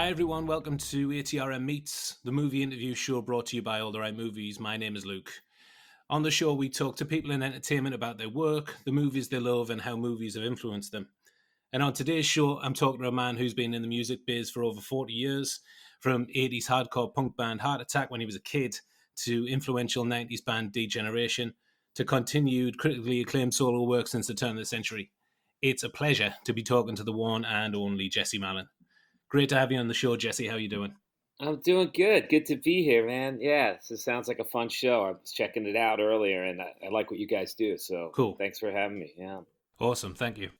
Hi everyone, welcome to ATRM Meets, the movie interview show brought to you by All the Right Movies. My name is Luke. On the show, we talk to people in entertainment about their work, the movies they love, and how movies have influenced them. And on today's show, I'm talking to a man who's been in the music biz for over 40 years, from 80s hardcore punk band Heart Attack when he was a kid, to influential 90s band D-Generation, to continued critically acclaimed solo work since the turn of the century. It's a pleasure to be talking to the one and only Jesse Malin. Great to have you on the show, Jesse. How are you doing? I'm doing good. Good to be here, man. Yeah, this sounds like a fun show. I was checking it out earlier, and I like what you guys do. So Cool. thanks for having me. Yeah. Awesome. Thank you.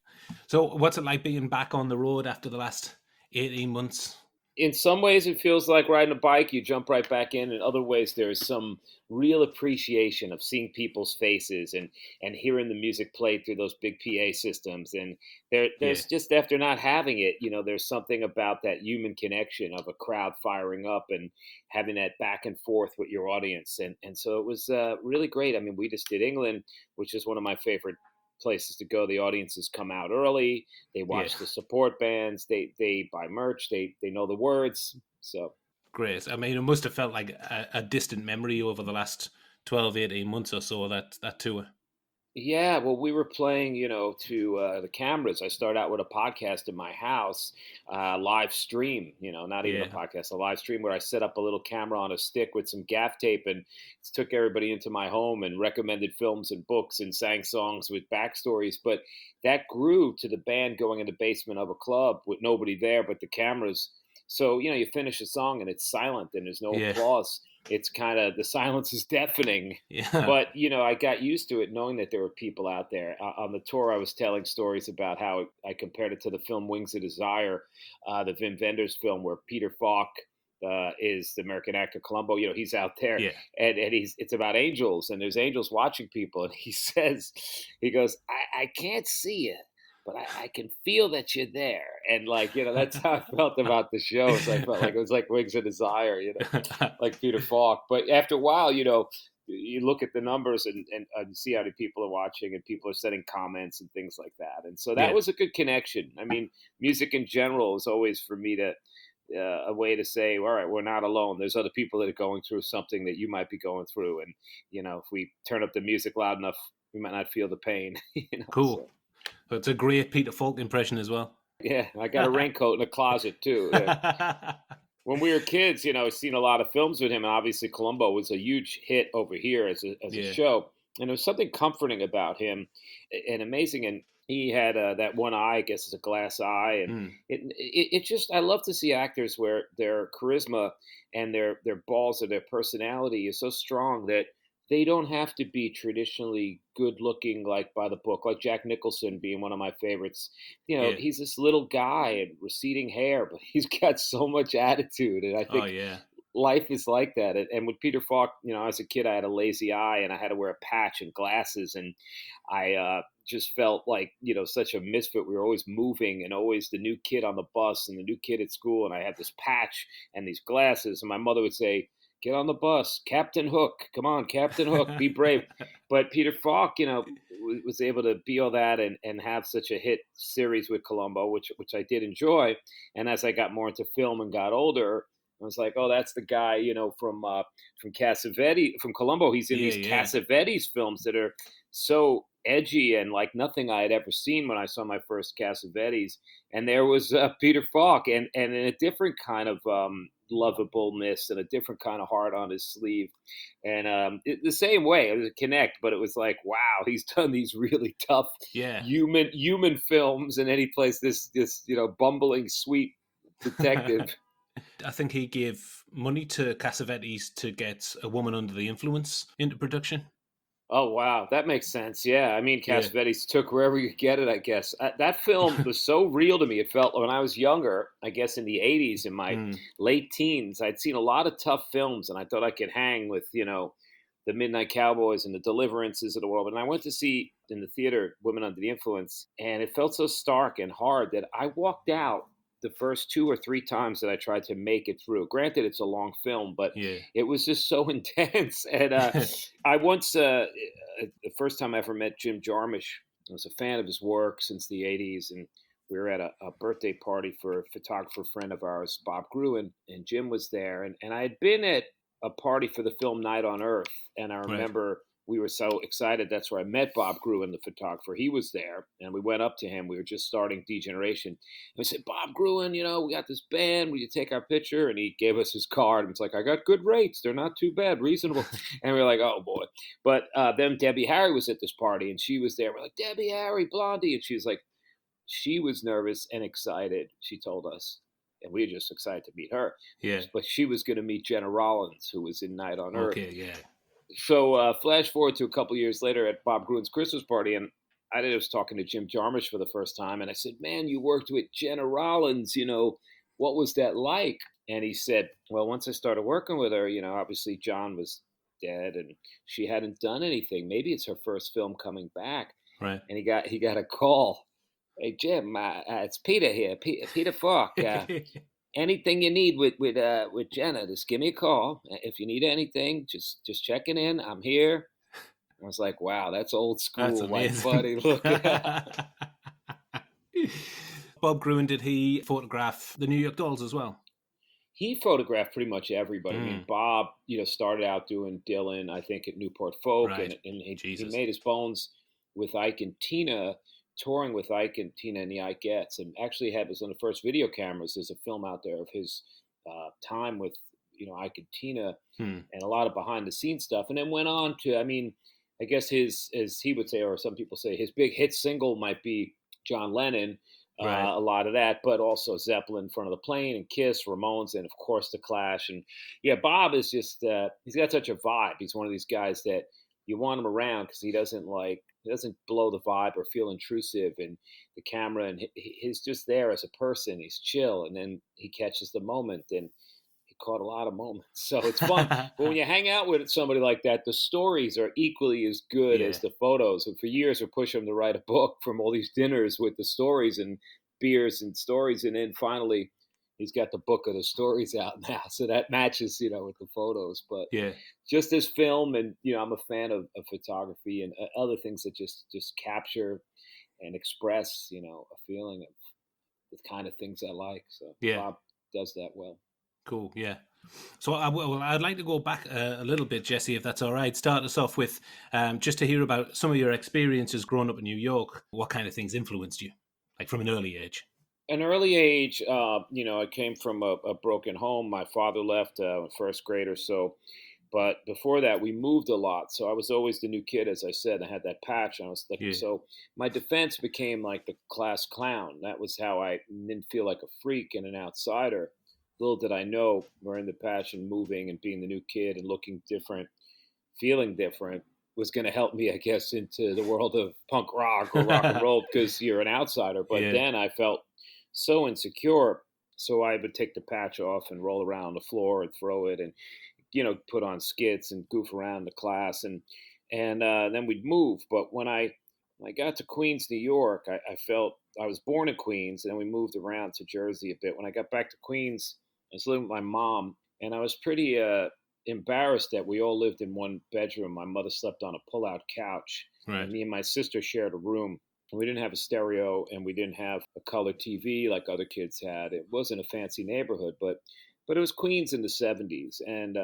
So, what's it like being back on the road after the last 18 months? In some ways, it feels like riding a bike. You jump right back in. In other ways, there is some real appreciation of seeing people's faces and hearing the music played through those big PA systems. And Yeah. there's just after not having it, there's something about that human connection of a crowd firing up and having that back and forth with your audience. And so it was really great. I mean, we just did England, which is one of my favorite places to go. The audiences come out early. They Yeah. watch the support bands. They buy merch. They know the words. So Great. I mean, it must have felt like a distant memory over the last 12, 18 months or so, that tour. yeah, well, we were playing, to the cameras. I start out with a podcast in my house, live stream. Not even a Yeah. podcast, a live stream where I set up a little camera on a stick with some gaff tape and took everybody into my home and recommended films and books and sang songs with backstories. But that grew to the band going in the basement of a club with nobody there but the cameras. So, you finish a song and it's silent and there's no Yeah. applause. It's kind of the silence is deafening, Yeah. but I got used to it, knowing that there were people out there. On the tour, I was telling stories about how I compared it to the film Wings of Desire, the Wim Wenders film, where Peter Falk is the American actor Columbo. He's out there, Yeah. and it's about angels, and there's angels watching people, and he goes, I can't see you. But I can feel that you're there, and that's how I felt about the show. So I felt like it was like Wings of Desire, like Peter Falk. But after a while, you look at the numbers and see how many people are watching and people are sending comments and things like that. And so that Yeah. was a good connection. I mean, music in general is always for me to a way to say, all right, we're not alone. There's other people that are going through something that you might be going through. And, if we turn up the music loud enough, we might not feel the pain, Cool. so. So it's a great Peter Falk impression as well. Yeah, I got a raincoat in the closet too. Yeah. When we were kids, I've seen a lot of films with him, and obviously Columbo was a huge hit over here as a Yeah. show. And there was something comforting about him, and amazing. And he had that one eye, I guess, is a glass eye, and Mm. it just I love to see actors where their charisma and their balls or their personality is so strong that they don't have to be traditionally good looking like by the book, like Jack Nicholson being one of my favorites. Yeah. He's this little guy and receding hair, but he's got so much attitude. And I Oh, think yeah. life is like that. And with Peter Falk, as a kid, I had a lazy eye and I had to wear a patch and glasses. And I just felt like, such a misfit. We were always moving and always the new kid on the bus and the new kid at school. And I had this patch and these glasses. And my mother would say, get on the bus, Captain Hook. Come on, Captain Hook, be brave. But Peter Falk, was able to be all that and have such a hit series with Columbo, which I did enjoy. And as I got more into film and got older, I was like, oh, that's the guy, from Cassavetes, from Columbo. He's in Yeah, these yeah. Cassavetes films that are so edgy and like nothing I had ever seen when I saw my first Cassavetes. And there was Peter Falk, and in a different kind of lovableness and a different kind of heart on his sleeve. And the same way, it was a connect, but it was like, wow, he's done these really tough Yeah. human films, and then he plays this bumbling sweet detective. I think he gave money to Cassavetes to get A Woman Under the Influence into production. Oh wow, that makes sense. Yeah, I mean, Yeah. Cassavetes took wherever you could get it. I guess that film was so real to me. It felt when I was younger. I guess in the '80s, in my Mm. late teens, I'd seen a lot of tough films, and I thought I could hang with the Midnight Cowboys and the Deliverances of the world. And I went to see in the theater Women Under the Influence, and it felt so stark and hard that I walked out the first two or three times that I tried to make it through. Granted, it's a long film, but Yeah. it was just so intense. And I once, the first time I ever met Jim Jarmusch, I was a fan of his work since the '80s, and we were at a birthday party for a photographer friend of ours, Bob Gruen, and Jim was there. And I had been at a party for the film Night on Earth. And I Right. remember we were so excited. That's where I met Bob Gruen, the photographer. He was there. And we went up to him. We were just starting Degeneration. And we said, Bob Gruen, we got this band. Will you take our picture? And he gave us his card. And it's like, I got good rates. They're not too bad, reasonable. And we were like, oh boy. But then Debbie Harry was at this party and she was there. We're like, Debbie Harry, Blondie. And she was like, she was nervous and excited, she told us, and we were just excited to meet her. Yeah. But she was going to meet Jenna Rollins, who was in Night on Earth. Okay. Yeah. So flash forward to a couple years later at Bob Gruen's Christmas party, and I was talking to Jim Jarmusch for the first time, and I said, "Man, you worked with Jenna Rollins. What was that like?" And he said, "Well, once I started working with her, obviously John was dead, and she hadn't done anything. Maybe it's her first film coming back." Right. And he got a call. Hey Jim, it's Peter here, Peter Falk. Anything you need with Jenna, just give me a call. If you need anything, just checking in. I'm here. I was like, wow, that's old That's school, like amazing. buddy. Look, Bob Gruen, did he photograph the New York Dolls as well? he photographed pretty much everybody. I mean, Mm, Bob, started out doing Dylan, I think, at Newport Folk, and right. he Jesus. made his bones with Ike and Tina, touring with Ike and Tina and the Ikeettes, and actually had was on the first video cameras. There's a film out there of his time with Ike and Tina, Hmm. and a lot of behind the scenes stuff, and then went on to, I mean, I guess his, as he would say, or some people say, his big hit single might be John Lennon, Right. a lot of that, but also Zeppelin, Front of the Plane, and Kiss, Ramones, and of course the Clash. And yeah, Bob is just he's got such a vibe. He's one of these guys that you want him around because he doesn't blow the vibe or feel intrusive, and the camera, and he's just there as a person. He's chill, and then he catches the moment, and he caught a lot of moments. So it's fun. But when you hang out with somebody like that, the stories are equally as good Yeah. as the photos. And for years, we're pushing him to write a book from all these dinners with the stories and beers and stories. And then finally, he's got the book of the stories out now. So that matches, with the photos. But Yeah. just as film, and I'm a fan of photography and other things that just capture and express, a feeling of the kind of things I like. So Yeah. Bob does that well. Cool. Yeah. So I'd like to go back a little bit, Jesse, if that's all right. Start us off with just to hear about some of your experiences growing up in New York. What kind of things influenced you, like from an early age? An early age, I came from a broken home. My father left first grade or so, but before that, we moved a lot. So I was always the new kid, as I said. I had that patch. I was like, Yeah. so my defense became like the class clown. That was how I didn't feel like a freak and an outsider. Little did I know, wearing the patch and moving and being the new kid and looking different, feeling different, was going to help me, I guess, into the world of punk rock or rock and roll because you're an outsider. But Yeah. then I felt so insecure. So I would take the patch off and roll around on the floor and throw it and, put on skits and goof around the class. And then we'd move. But when I got to Queens, New York, I felt I was born in Queens and then we moved around to Jersey a bit. When I got back to Queens, I was living with my mom and I was pretty embarrassed that we all lived in one bedroom. My mother slept on a pull-out couch, and Right. me and my sister shared a room. We didn't have a stereo, and we didn't have a color TV like other kids had. It wasn't a fancy neighborhood, but it was Queens in the '70s, and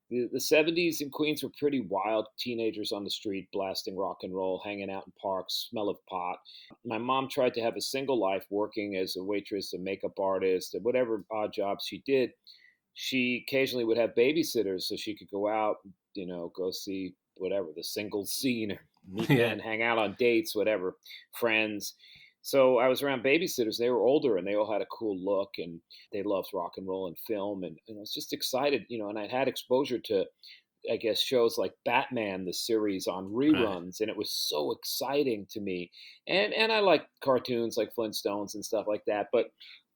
the '70s in Queens were pretty wild. Teenagers on the street blasting rock and roll, hanging out in parks, smell of pot. My mom tried to have a single life, working as a waitress, a makeup artist, and whatever odd jobs she did. She occasionally would have babysitters so she could go out, go see whatever the single scene, or meet Yeah. men, hang out on dates, whatever, friends. So I was around babysitters. They were older and they all had a cool look and they loved rock and roll and film. And I was just excited, and I had exposure to, I guess, shows like Batman, the series on Right. reruns. And it was so exciting to me. And I like cartoons like Flintstones and stuff like that. But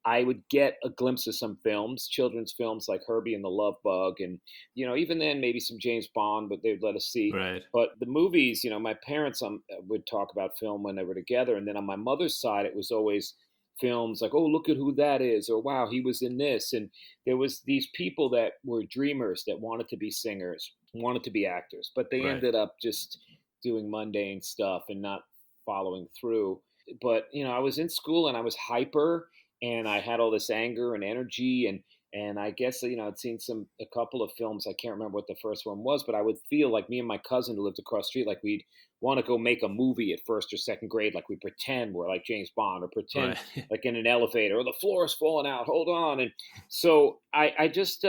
I would get a glimpse of some films, children's films like Herbie and the Love Bug, and even then maybe some James Bond, but they'd let us see. Right. But the movies, my parents would talk about film when they were together, and then on my mother's side, it was always films like, oh, look at who that is, or wow, he was in this, and there was these people that were dreamers that wanted to be singers, wanted to be actors, but they Right. ended up just doing mundane stuff and not following through. but I was in school and I was hyper, and I had all this anger and energy, and I guess I'd seen a couple of films. I can't remember what the first one was, but I would feel like me and my cousin who lived across the street, like we'd want to go make a movie at first or second grade, like we pretend we're like James Bond, or pretend Right. like in an elevator, or the floor is falling out. Hold on, and so I just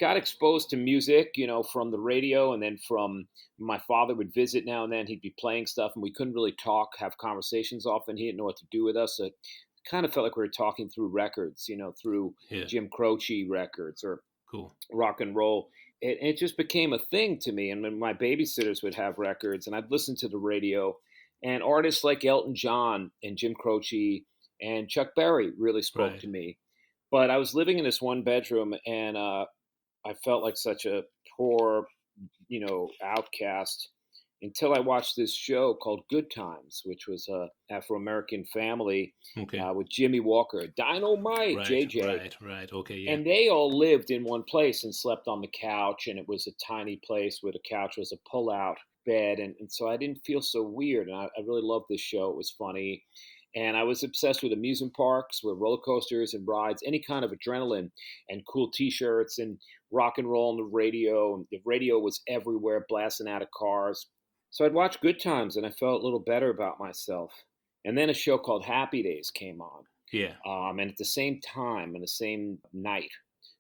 got exposed to music, from the radio, and then from my father would visit now and then. He'd be playing stuff, and we couldn't really talk, have conversations often. He didn't know what to do with us. So it kind of felt like we were talking through records, through Yeah. Jim Croce records or Cool. rock and roll. It just became a thing to me. And when my babysitters would have records, and I'd listen to the radio, and artists like Elton John and Jim Croce and Chuck Berry really spoke Right. to me. But I was living in this one bedroom, and I felt like such a poor, outcast until I watched this show called Good Times, which was a Afro American family Okay. with Jimmy Walker, Dynamite, Right. JJ, Right. Right. Okay. Yeah. and they all lived in one place and slept on the couch, and it was a tiny place where the couch was a pull-out bed, and so I didn't feel so weird, and I really loved this show. It was funny, and I was obsessed with amusement parks, with roller coasters and rides, any kind of adrenaline, and cool T-shirts, and rock and roll on the radio. And the radio was everywhere, blasting out of cars. So I'd watch Good Times, and I felt a little better about myself. And then a show called Happy Days came on, Yeah. and at the same time and the same night.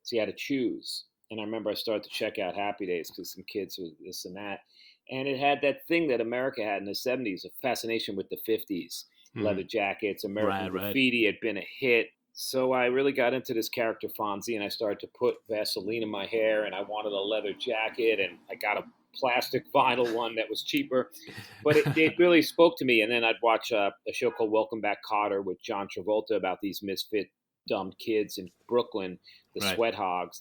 So you had to choose. And I remember I started to check out Happy Days because some kids with this and that. And it had that thing that America had in the 70s, a fascination with the 50s. Hmm. Leather jackets, American Right. Right. Graffiti had been a hit. So I really got into this character Fonzie, and I started to put Vaseline in my hair, and I wanted a leather jacket, and I got a plastic vinyl one that was cheaper, but it really spoke to me. And then I'd watch a show called Welcome Back, Kotter with John Travolta about these misfit, dumb kids in Brooklyn, the Right. sweat hogs.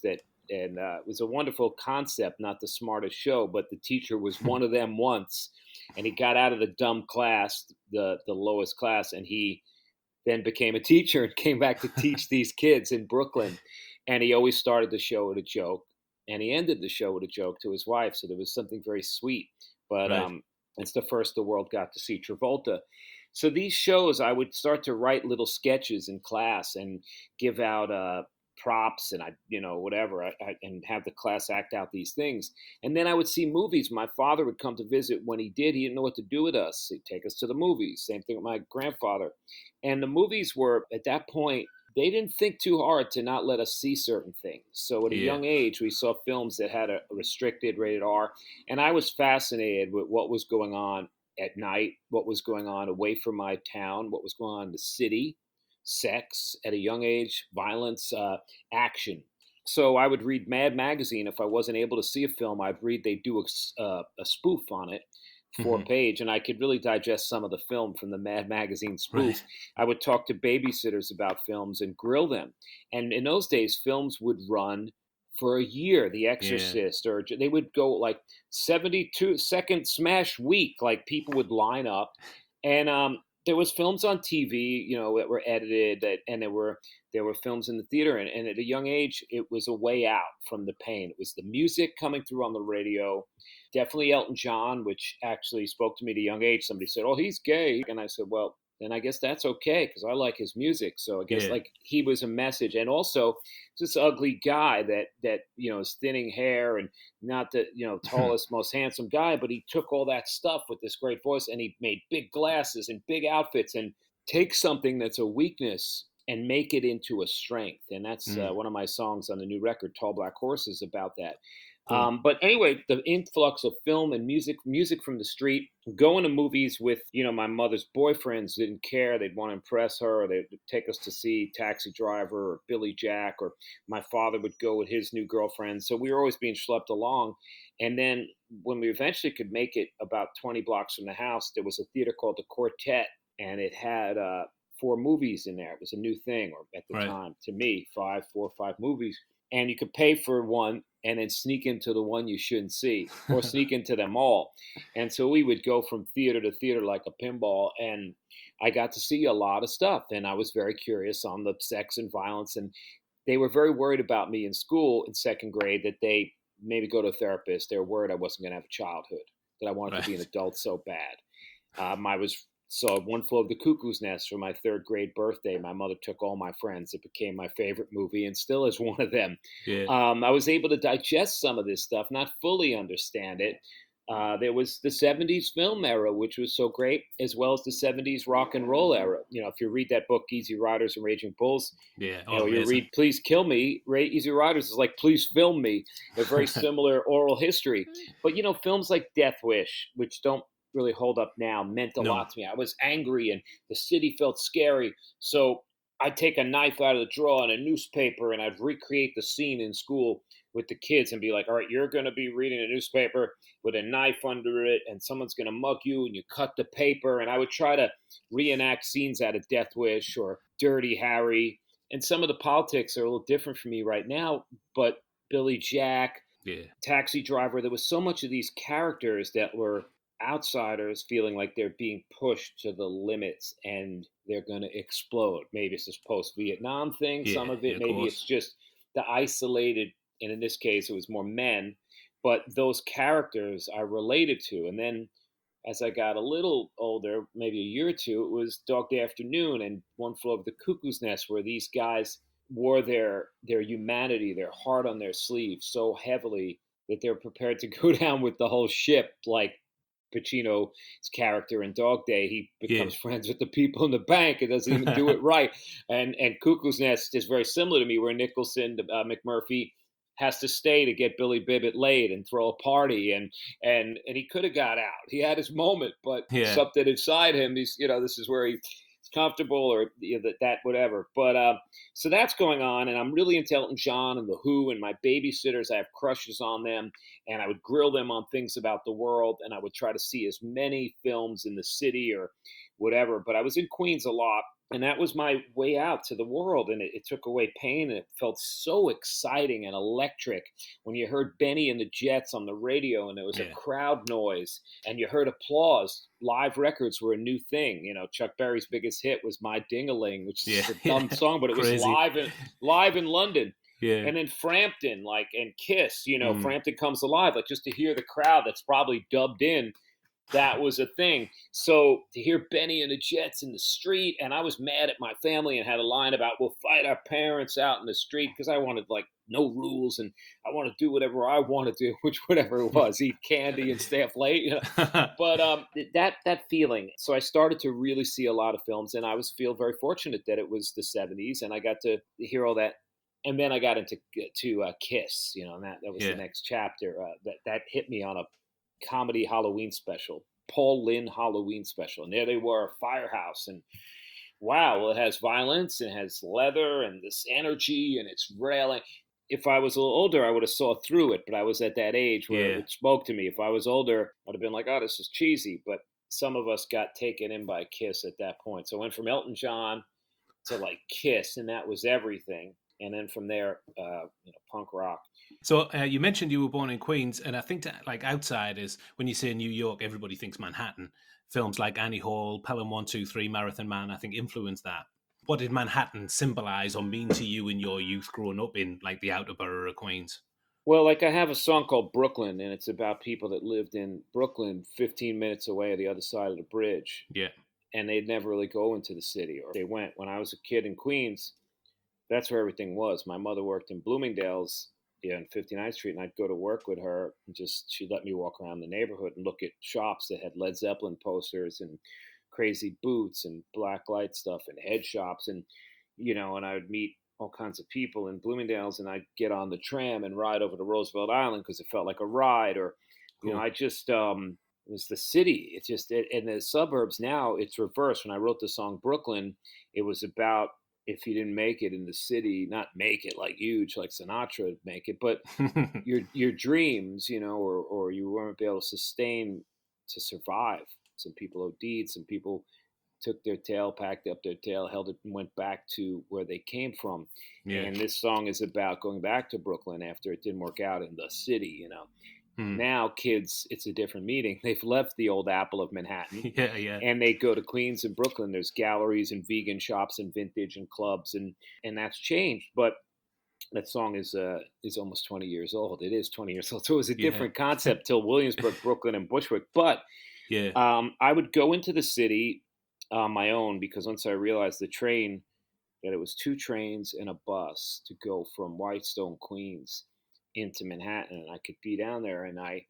And it was a wonderful concept, not the smartest show, but the teacher was one of them once, and he got out of the dumb class, the lowest class, and he then became a teacher and came back to teach these kids in Brooklyn. And he always started the show with a joke, and he ended the show with a joke to his wife. So there was something very sweet. But Right. it's the first the world got to see Travolta. So these shows, I would start to write little sketches in class and give out props, and whatever, and have the class act out these things. And then I would see movies. My father would come to visit. When he did, he didn't know what to do with us. He'd take us to the movies. Same thing with my grandfather. And the movies were, at that point, they didn't think too hard to not let us see certain things. So at a Yeah. young age, we saw films that had a restricted rated R. And I was fascinated with what was going on at night, what was going on away from my town, what was going on in the city, sex at a young age, violence, action. So I would read Mad Magazine. If I wasn't able to see a film, I'd read they do a spoof on it, Hmm. 4 page, and I could really digest some of the film from the Mad Magazine spoof. Right. I would talk to babysitters about films and grill them. And in those days, films would run for a year. The Yeah. Exorcist, or they would go like 72-second smash week. Like people would line up, and there was films on TV, that were edited, and there were films in the theater. And at a young age, it was a way out from the pain. It was the music coming through on the radio, definitely Elton John, which actually spoke to me at a young age. Somebody said, "Oh, he's gay," and I said, "Well, then I guess that's okay because I like his music." So I guess Yeah. like he was a message, and also this ugly guy that is thinning hair and not the tallest, most handsome guy, but he took all that stuff with this great voice, and he made big glasses and big outfits, and take something that's a weakness and make it into a strength. And that's Mm. one of my songs on the new record, "Tall Black Horses," about that. Cool. But anyway, the influx of film and music from the street, going to movies with, my mother's boyfriends didn't care. They'd want to impress her. Or they'd take us to see Taxi Driver or Billy Jack, or my father would go with his new girlfriend. So we were always being schlepped along. And then when we eventually could make it about 20 blocks from the house, there was a theater called the Quartet, and it had 4 movies in there. It was a new thing, or at the Right. time, to me, 4 or 5 movies, and you could pay for one and then sneak into the one you shouldn't see, or sneak into them all. And so we would go from theater to theater like a pinball, and I got to see a lot of stuff, and I was very curious on the sex and violence. And they were very worried about me in school in second grade, that they maybe go to a therapist. They were worried I wasn't going to have a childhood, that I wanted to be an Right. adult so bad. I was saw One Flew Over the Cuckoo's Nest for my third grade birthday. My mother took all my friends. It became my favorite movie and still is one of them. Yeah. I was able to digest some of this stuff, not fully understand it. There was the 70s film era, which was so great, as well as the 70s rock and roll era. If you read that book, Easy Riders and Raging Bulls, Yeah. Oh, you amazing. read Please Kill Me, right? Easy Riders is like Please Film Me, a very similar oral history. But, films like Death Wish, which don't really hold up now, meant a No. lot to me. I was angry and the city felt scary. So I'd take a knife out of the drawer and a newspaper and I'd recreate the scene in school with the kids and be like, all right, you're going to be reading a newspaper with a knife under it and someone's going to mug you and you cut the paper. And I would try to reenact scenes out of Death Wish or Dirty Harry. And some of the politics are a little different for me right now, but Billy Jack, Yeah. Taxi Driver, there was so much of these characters that were outsiders feeling like they're being pushed to the limits and they're going to explode. Maybe it's this post Vietnam thing, Yeah. some of Yeah. it, Of maybe course. it's just the isolated, and in this case, it was more men, but those characters I related to. And then as I got a little older, maybe a year or two, it was Dog Day Afternoon and One Flew Over the Cuckoo's Nest, where these guys wore their humanity, their heart on their sleeve so heavily that they're prepared to go down with the whole ship, like Pacino's character in Dog Day. He Yeah. becomes friends with the people in the bank and doesn't even do it right. And Cuckoo's Nest is very similar to me, where Nicholson, McMurphy, has to stay to get Billy Bibbit laid and throw a party, and he could have got out. He had his moment, but Yeah. something inside him, this is where he's comfortable, or that whatever. But so that's going on, and I'm really into Elton John and the Who, and my babysitters, I have crushes on them, and I would grill them on things about the world, and I would try to see as many films in the city or whatever. But I was in Queens a lot, and that was my way out to the world, and it took away pain, and it felt so exciting and electric when you heard Benny and the Jets on the radio and there was a Yeah. crowd noise and you heard applause. Live records were a new thing. Chuck Berry's biggest hit was My Ding-a-Ling, which Yeah. is a Yeah. dumb song, but it was Crazy. live in London. Yeah. And then Frampton, and Kiss, Mm. Frampton Comes Alive, like just to hear the crowd that's probably dubbed in, that was a thing. So to hear Benny and the Jets in the street, and I was mad at my family and had a line about we'll fight our parents out in the street because I wanted like no rules and I want to do whatever I want to do, which whatever it was, eat candy and stay up late. But that feeling. So I started to really see a lot of films, and I feel very fortunate that it was the '70s, and I got to hear all that. And then I got into Kiss, and that was the Yeah. next chapter. That hit me on a comedy Halloween special, Paul Lynde Halloween special. And there they were, Firehouse. And wow, well, it has violence and it has leather and this energy and it's railing. If I was a little older, I would have saw through it, but I was at that age where Yeah. it spoke to me. If I was older, I'd have been like, oh, this is cheesy. But some of us got taken in by Kiss at that point. So I went from Elton John to like Kiss, and that was everything. And then from there, punk rock. So you mentioned you were born in Queens, and I think like outsiders, when you say New York, everybody thinks Manhattan. Films like Annie Hall, Pelham 123, Marathon Man, I think influenced that. What did Manhattan symbolize or mean to you in your youth growing up in like the outer borough of Queens? Well, like I have a song called Brooklyn, and it's about people that lived in Brooklyn 15 minutes away on the other side of the bridge. Yeah. And they'd never really go into the city, or they went. When I was a kid in Queens, that's where everything was. My mother worked in Bloomingdale's, on 59th Street, and I'd go to work with her, and she'd let me walk around the neighborhood and look at shops that had Led Zeppelin posters and Crazy Boots and Black Light stuff and head shops, and I would meet all kinds of people in Bloomingdale's, and I'd get on the tram and ride over to Roosevelt Island because it felt like a ride, or Cool. I just it was the city. It's just in the suburbs now. It's reversed. When I wrote the song Brooklyn, it was about if you didn't make it in the city, not make it like huge, like Sinatra would make it, but your dreams, or you weren't able to sustain to survive. Some people OD'd, some people took their tail, packed up their tail, held it, and went back to where they came from. Yeah. And this song is about going back to Brooklyn after it didn't work out in the city. Hmm. Now kids, it's a different meaning. They've left the old apple of Manhattan Yeah. Yeah. and they go to Queens and Brooklyn. There's galleries and vegan shops and vintage and clubs, and that's changed. But that song is almost 20 years old. It is 20 years old. So it was a Yeah. different concept till Williamsburg, Brooklyn, and Bushwick. But Yeah. I would go into the city on my own, because once I realized the train, that it was two trains and a bus to go from Whitestone, Queens into Manhattan. And I could be down there. And I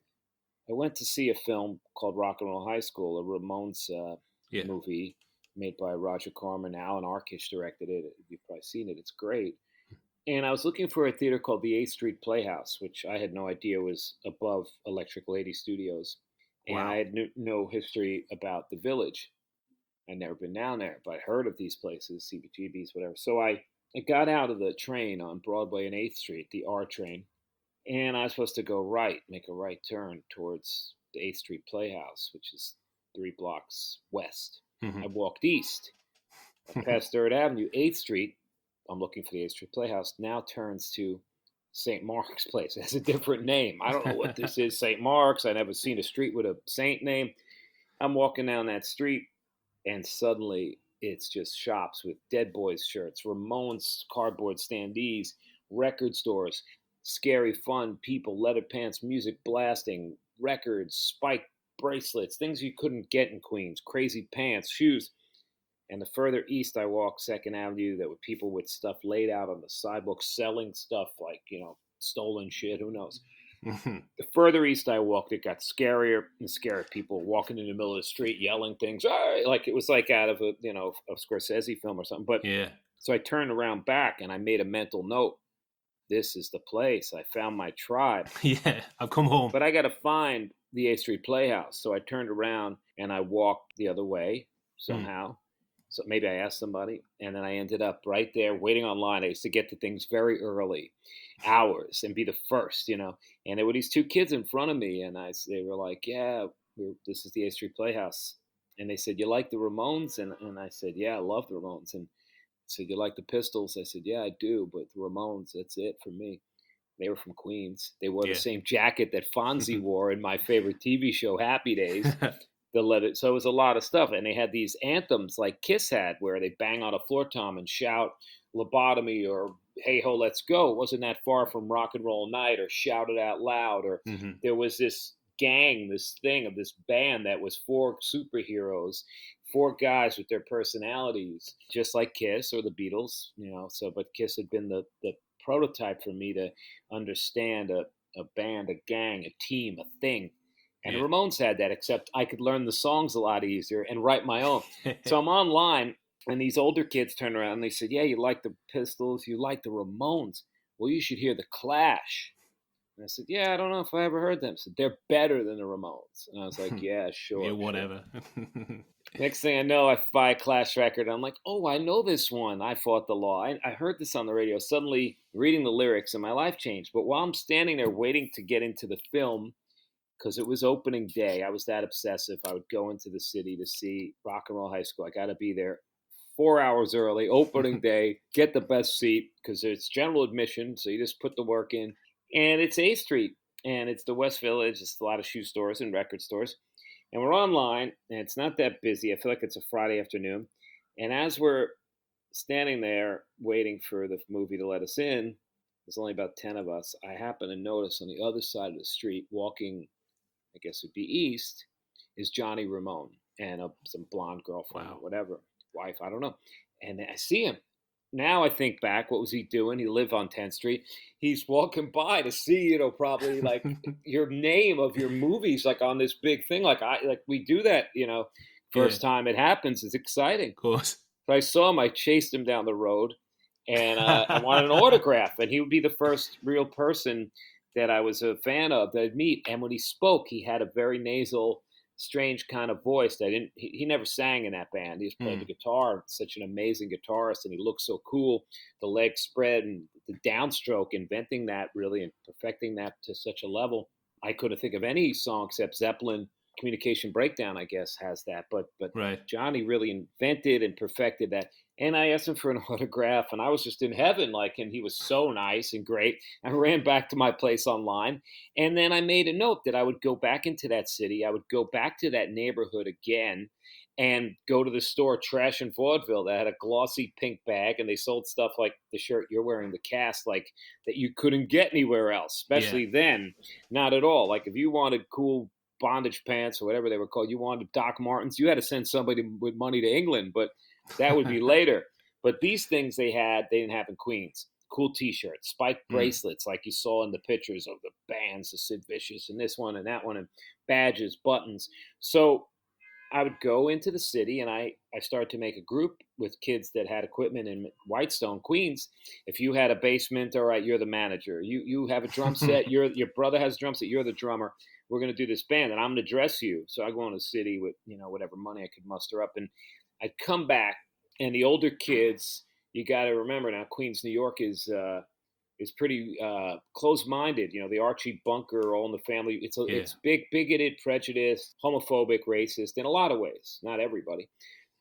went to see a film called Rock and Roll High School, a Ramones Yeah. movie made by Roger Corman. Alan Arkish directed it. You've probably seen it. It's great. And I was looking for a theater called the 8th Street Playhouse, which I had no idea was above Electric Lady Studios. And I Wow. had no history about the Village. I'd never been down there, but I heard of these places, CBGBs, whatever. So I got out of the train on Broadway and 8th Street, the R train, and I was supposed to go right, make a right turn towards the 8th Street Playhouse, which is 3 blocks west. I Hmm. walked east. I passed 3rd Avenue, 8th Street. I'm looking for the 8th Street Playhouse. Now turns to St. Mark's Place. It has a different name. I don't know what this is, St. Mark's. I never seen a street with a saint name. I'm walking down that street, and suddenly it's just shops with Dead Boys shirts, Ramones cardboard standees, record stores, scary fun people, leather pants, music blasting, records, spike bracelets, things you couldn't get in Queens, crazy pants, shoes. And the further east I walked, Second Avenue, there were people with stuff laid out on the sidewalk selling stuff like, stolen shit, who knows. The further east I walked, it got scarier and scarier. People walking in the middle of the street yelling things, "Ah!" Like it was like out of a Scorsese film or something. But Yeah. so I turned around back and I made a mental note. This is the place. I found my tribe, Yeah. I've come home. but I got to find the 8th Street Playhouse. So I turned around and I walked the other way Mm. somehow. So maybe I asked somebody, and then I ended up right there waiting online. I used to get to things very early, hours, and be the first. And there were these two kids in front of me, and they were like, "Yeah, this is the 8th Street Playhouse." And they said, "You like the Ramones?" And I said, "Yeah, I love the Ramones." And said, "You like the Pistols?" I said, "Yeah, I do, but the Ramones, that's it for me." They were from Queens. They wore the Yeah. same jacket that Fonzie wore in my favorite TV show, Happy Days. The leather. So it was a lot of stuff. And they had these anthems like Kiss had, where they bang on a floor tom and shout lobotomy or hey ho, let's go. It wasn't that far from rock and roll night, or shout it out loud. Or Hmm. there was this gang, this thing of this band that was four superheroes, four guys with their personalities, just like Kiss or the Beatles. So, but Kiss had been the prototype for me to understand a band, a gang, a team, a thing. And the Yeah. Ramones had that, except I could learn the songs a lot easier and write my own. So I'm online, and these older kids turn around and they said, "Yeah, you like the Pistols, you like the Ramones. Well, you should hear the Clash." And I said, "Yeah, I don't know if I ever heard them." I said, "They're better than the Ramones." And I was like, "Yeah, Yeah. sure, sure." Whatever. Next thing I know, I buy a Clash record. I'm like, "Oh, I know this one. I Fought the Law. I heard this on the radio." Suddenly, reading the lyrics, and my life changed. But while I'm standing there waiting to get into the film, because it was opening day, I was that obsessive. I would go into the city to see Rock and Roll High School. I got to be there 4 hours early, opening day, get the best seat because it's general admission. So you just put the work in. And it's 8th Street, and it's the West Village. It's a lot of shoe stores and record stores. And we're online, and it's not that busy. I feel like it's a Friday afternoon. And as we're standing there waiting for the movie to let us in, there's only about 10 of us. I happen to notice on the other side of the street, walking, I guess would be east, is Johnny Ramone and some blonde girlfriend or Wow. whatever, wife, I don't know. And I see him. Now I think back, what was he doing? He lived on 10th Street. He's walking by to see, probably like your name of your movies, like on this big thing. Like we do that, Yeah. first time it happens. It's exciting. Of course. So I saw him. I chased him down the road, and I wanted an autograph. And he would be the first real person that I was a fan of that I'd meet. And when he spoke, he had a very nasal, strange kind of voice that he never sang in that band. He just played the Mm. guitar. Such an amazing guitarist, and he looked so cool. The leg spread and the downstroke, inventing that really and perfecting that to such a level. I couldn't think of any song except Zeppelin. Communication Breakdown, I guess, has that, but Right. Johnny really invented and perfected that. And I asked him for an autograph, and I was just in heaven, like, and he was so nice and great. I ran back to my place online, and then I made a note that I would go back into that city. I would go back to that neighborhood again, and go to the store Trash and Vaudeville that had a glossy pink bag, and they sold stuff like the shirt you're wearing, the cast, like that you couldn't get anywhere else, Yeah. especially then. Not at all. Like if you wanted cool bondage pants or whatever they were called. You wanted Doc Martens. You had to send somebody with money to England, but that would be later. But these things they didn't have in Queens. Cool T-shirts, spiked Mm. bracelets, like you saw in the pictures of the bands, the Sid Vicious, and this one and that one, and badges, buttons. So I would go into the city and I started to make a group with kids that had equipment in Whitestone, Queens. If you had a basement, all right, you're the manager. You have a drum set, your brother has a drum set, you're the drummer. We're gonna do this band and I'm gonna dress you. So I go into the city with, whatever money I could muster up, and I'd come back and the older kids, you gotta remember now, Queens, New York is pretty close-minded. The Archie Bunker, All in the Family. Yeah. It's bigoted, prejudiced, homophobic, racist in a lot of ways. Not everybody.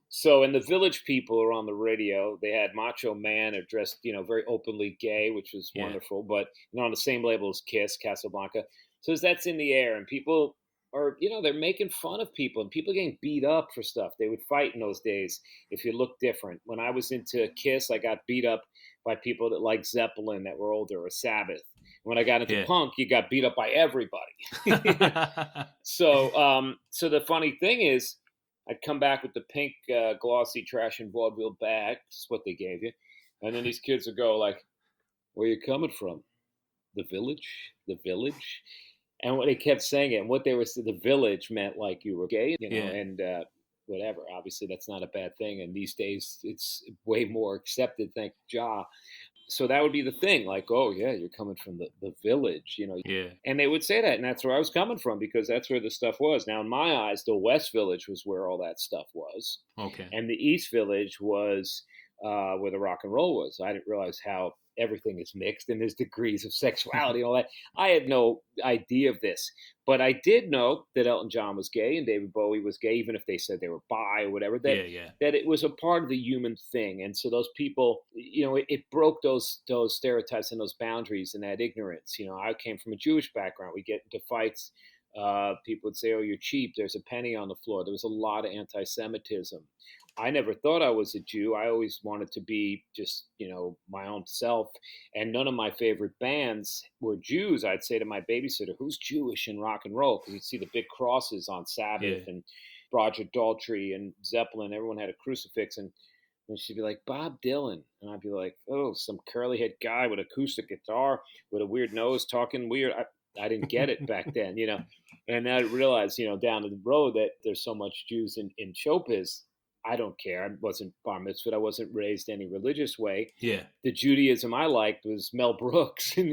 So, and the Village People are on the radio. They had Macho Man, are dressed, very openly gay, which was Yeah. wonderful. But on the same label as Kiss, Casablanca. So that's in the air, and people are, they're making fun of people, and people getting beat up for stuff. They would fight in those days if you looked different. When I was into Kiss, I got beat up by people that liked Zeppelin that were older, or Sabbath. When I got into Yeah. punk, you got beat up by everybody. So the funny thing is, I'd come back with the pink glossy trash and vaudeville bag. That's what they gave you. And then these kids would go like, "Where you coming from? The village? The village?" And what they kept saying it, and what they were saying, the village meant like you were gay, Yeah. and whatever. Obviously, that's not a bad thing. And these days, it's way more accepted, thank Jah. So that would be the thing, like, oh yeah, you're coming from the village, Yeah. and they would say that, and that's where I was coming from because that's where the stuff was. Now, in my eyes, the West Village was where all that stuff was, Okay. and the East Village was where the rock and roll was. I didn't realize how everything is mixed and there's degrees of sexuality and all that. I had no idea of this, but I did know that Elton John was gay and David Bowie was gay, even if they said they were bi or whatever. That Yeah. Yeah. that it was a part of the human thing, and so those people, it broke those stereotypes and those boundaries and that ignorance. I came from a Jewish background. We get into fights. People would say, "Oh, you're cheap. There's a penny on the floor." There was a lot of anti-Semitism. I never thought I was a Jew. I always wanted to be just, my own self. And none of my favorite bands were Jews. I'd say to my babysitter, "Who's Jewish in rock and roll?" Because you'd see the big crosses on Yeah. Sabbath and Roger Daltrey and Zeppelin. Everyone had a crucifix. And she'd be like, "Bob Dylan." And I'd be like, "Oh, some curly head guy with acoustic guitar with a weird nose talking weird." I didn't get it back then. And I realized, down the road that there's so much Jews in showbiz. I don't care. I wasn't bar mitzvah. I wasn't raised any religious way. Yeah. The Judaism I liked was Mel Brooks, and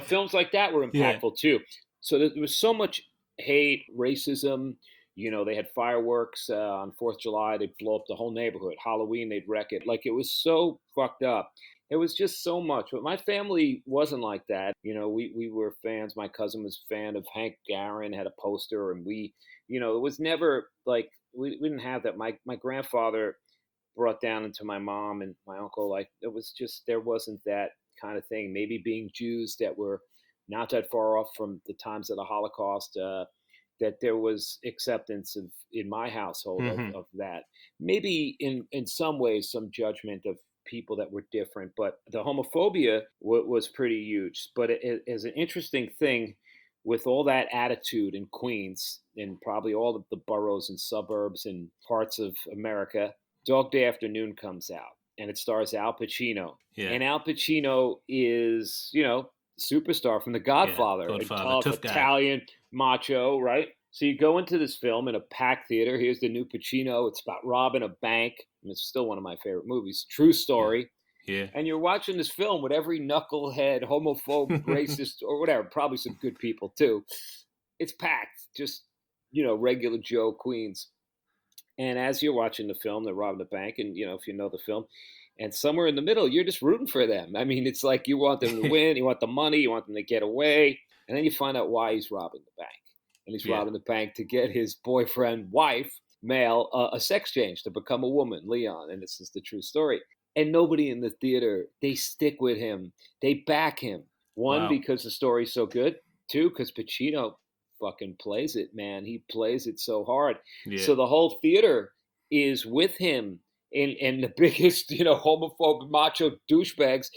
films like that were Yeah. impactful too. So there was so much hate, racism. They had fireworks on 4th of July. They'd blow up the whole neighborhood. Halloween, they'd wreck it. Like, it was so fucked up. It was just so much. But my family wasn't like that. We were fans. My cousin was a fan of Hank Aaron, had a poster, and it was never like we didn't have that. My grandfather brought down into my mom and my uncle, like, it was just, there wasn't that kind of thing. Maybe being Jews that were not that far off from the times of the Holocaust, that there was acceptance of in my household Hmm. of that. Maybe in some ways some judgment of people that were different, but the homophobia was pretty huge. But it is an interesting thing with all that attitude in Queens and probably all of the boroughs and suburbs and parts of America. Dog Day Afternoon comes out and it stars Al Pacino. Yeah. And Al Pacino is, superstar from The Yeah. Godfather, a Godfather. tough Tough guy. Italian macho, right? So you go into this film in a packed theater. Here's the new Pacino. It's about robbing a bank. And it's still one of my favorite movies. True story. Yeah. And you're watching this film with every knucklehead, homophobe, racist, or whatever, probably some good people too. It's packed, just, regular Joe Queens. And as you're watching the film, they're robbing the bank, and if you know the film, and somewhere in the middle, you're just rooting for them. I mean, it's like you want them to win, you want the money, you want them to get away, and then you find out why he's robbing the bank. And he's robbing the bank to get his boyfriend, wife, male, a sex change to become a woman, Leon. And this is the true story. And nobody in the theater, they stick with him. They back him. One, Wow. because the story's so good. Two, because Pacino fucking plays it, man. He plays it so hard. Yeah. So the whole theater is with him. And the biggest, homophobic macho douchebags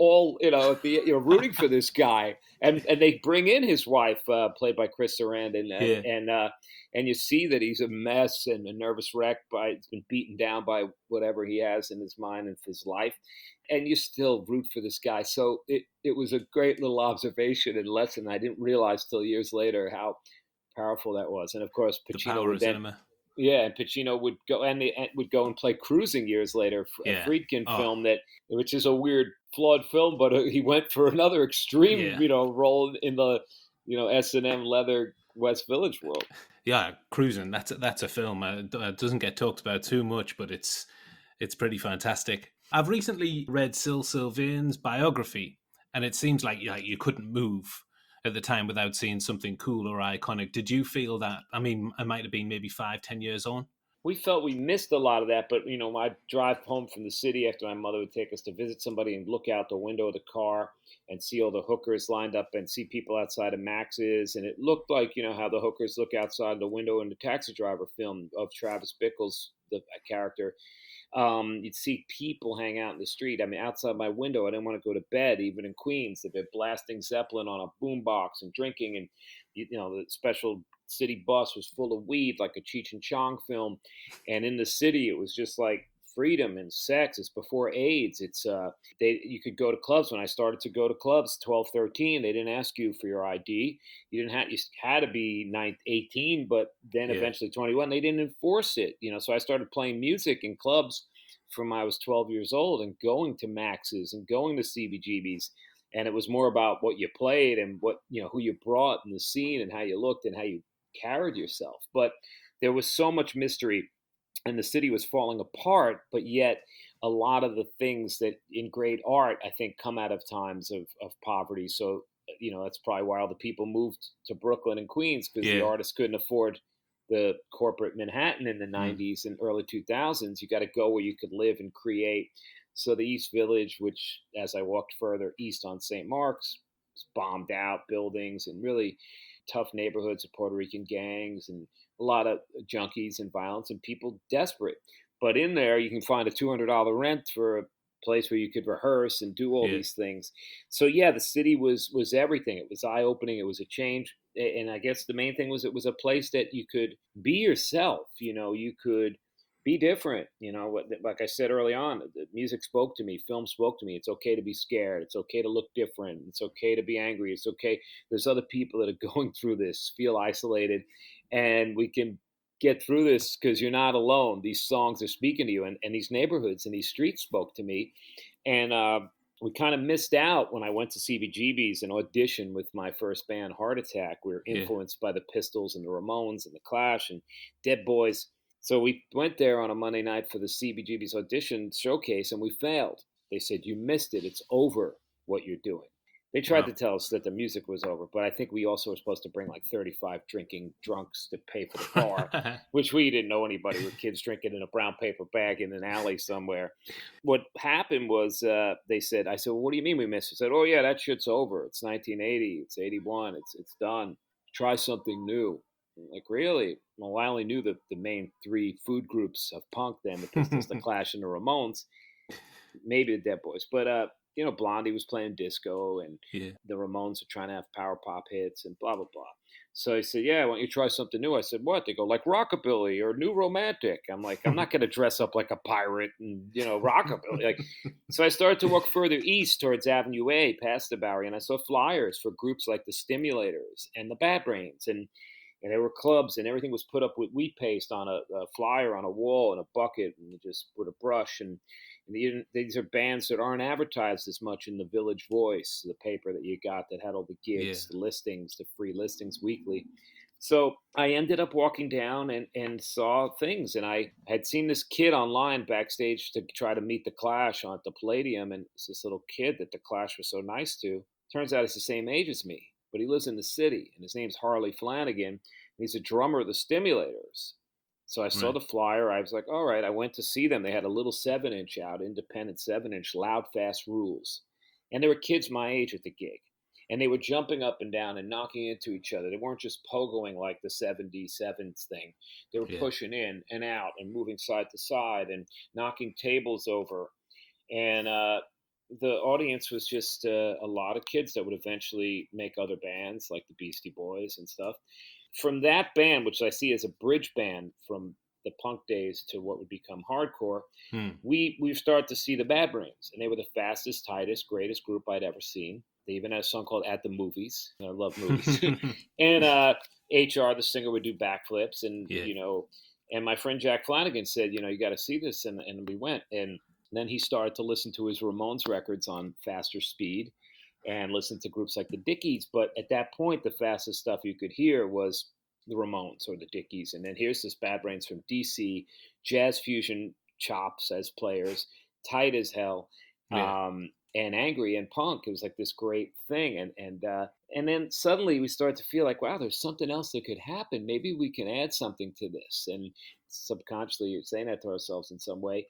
all at the rooting for this guy, and they bring in his wife, played by Chris Sarandon, Yeah. and you see that he's a mess and a nervous wreck. He's been beaten down by whatever he has in his mind and his life, and you still root for this guy. So it was a great little observation and lesson. I didn't realize till years later how powerful that was. And of course, The Pacino power would of then, cinema. yeah, and Pacino would go and would go and play Cruising years later, a Yeah. Friedkin Oh, film which is a weird, flawed film, but he went for another extreme, yeah. role in the, S&M leather West Village world. Yeah, Cruising. That's a film. It doesn't get talked about too much, but it's pretty fantastic. I've recently read Sil Sylvain's biography, and it seems like you couldn't move at the time without seeing something cool or iconic. Did you feel that? I mean, I might have been maybe 5, 10 years on. We felt we missed a lot of that, but I drive home from the city after my mother would take us to visit somebody and look out the window of the car and see all the hookers lined up and see people outside of Max's, and it looked like how the hookers look outside the window in the Taxi Driver film of Travis Bickle's the character. You'd see people hang out in the street. I mean, outside my window, I didn't want to go to bed, even in Queens. They'd be blasting Zeppelin on a boombox and drinking, and the special city bus was full of weed, like a Cheech and Chong film. And in the city, it was just like freedom and sex. It's before AIDS. You could go to clubs. When I started to go to clubs, 12, 13, they didn't ask you for your ID. You had to be 18, but then Yeah, eventually 21. They didn't enforce it. So I started playing music in clubs from I was 12 years old and going to Max's and going to CBGB's. And it was more about what you played and who you brought in the scene and how you looked and how you carried yourself. But there was so much mystery, and the city was falling apart, but yet a lot of the things that in great art, I think, come out of times of poverty. So, that's probably why all the people moved to Brooklyn and Queens, because the yeah. artists couldn't afford the corporate Manhattan in the Mm, 90s and early 2000s. You got to go where you could live and create. So the East Village, which as I walked further east on St. Mark's, was bombed out buildings and really tough neighborhoods of Puerto Rican gangs and a lot of junkies and violence and people desperate. But in there, you can find a $200 rent for a place where you could rehearse and do all yeah, these things. So yeah, the city was everything. It was eye opening. It was a change, and I guess the main thing was it was a place that you could be yourself. You could be different. Like I said early on, the music spoke to me, film spoke to me. It's okay to be scared. It's okay to look different. It's okay to be angry. It's okay. There's other people that are going through this, feel isolated, and we can get through this because you're not alone. These songs are speaking to you, and these neighborhoods and these streets spoke to me. And we kind of missed out when I went to CBGB's and auditioned with my first band, Heart Attack. We were yeah. influenced by the Pistols and the Ramones and the Clash and Dead Boys. So we went there on a Monday night for the CBGB's audition showcase, and we failed. They said, "You missed it. It's over what you're doing." They tried Wow. to tell us that the music was over, but I think we also were supposed to bring like 35 drinking drunks to pay for the bar, which we didn't know anybody. With kids drinking in a brown paper bag in an alley somewhere. What happened was I said, well, what do you mean we missed it? They said, oh, yeah, that shit's over. It's 1980. It's 81. It's done. Try something new. I'm like, really? Well, I only knew the main three food groups of punk then: the Pistols, the Clash, and the Ramones, maybe the Dead Boys. But Blondie was playing disco, and Yeah. the Ramones were trying to have power pop hits, and blah blah blah. So he said, "Yeah, why don't you try something new?" I said, "What?" They go, "Like rockabilly or new romantic." I'm like, "I'm not going to dress up like a pirate and rockabilly." Like, so I started to walk further east towards Avenue A, past the Bowery, and I saw flyers for groups like the Stimulators and the Bad Brains, and there were clubs, and everything was put up with wheat paste on a flyer on a wall in a bucket, and just with a brush. And these are bands that aren't advertised as much in the Village Voice, the paper that you got that had all the Yeah. gigs, the listings, the free listings weekly. So I ended up walking down and saw things. And I had seen this kid online backstage to try to meet the Clash on at the Palladium. And it's this little kid that the Clash was so nice to. Turns out he's the same age as me, but he lives in the city. And his name's Harley Flanagan. And he's a drummer of the Stimulators. So I saw Right. the flyer. I was like, all right. I went to see them. They had a little 7-inch out, independent 7-inch, Loud Fast Rules. And there were kids my age at the gig. And they were jumping up and down and knocking into each other. They weren't just pogoing like the 77s thing. They were Yeah. pushing in and out and moving side to side and knocking tables over. And the audience was just a lot of kids that would eventually make other bands like the Beastie Boys and stuff. From that band, which I see as a bridge band from the punk days to what would become hardcore, Hmm. we started to see the Bad Brains, and they were the fastest, tightest, greatest group I'd ever seen. They even had a song called "At the Movies." I love movies, and HR, the singer, would do backflips, and Yeah. and my friend Jack Flanagan said, you got to see this, and we went, and then he started to listen to his Ramones records on faster speed, and listen to groups like the Dickies. But at that point, the fastest stuff you could hear was the Ramones or the Dickies, and then here's this Bad Brains from DC, jazz fusion chops as players, tight as hell, Yeah. and angry and punk. It was like this great thing, and then suddenly we start to feel like, wow, there's something else that could happen. Maybe we can add something to this, and subconsciously you're saying that to ourselves in some way.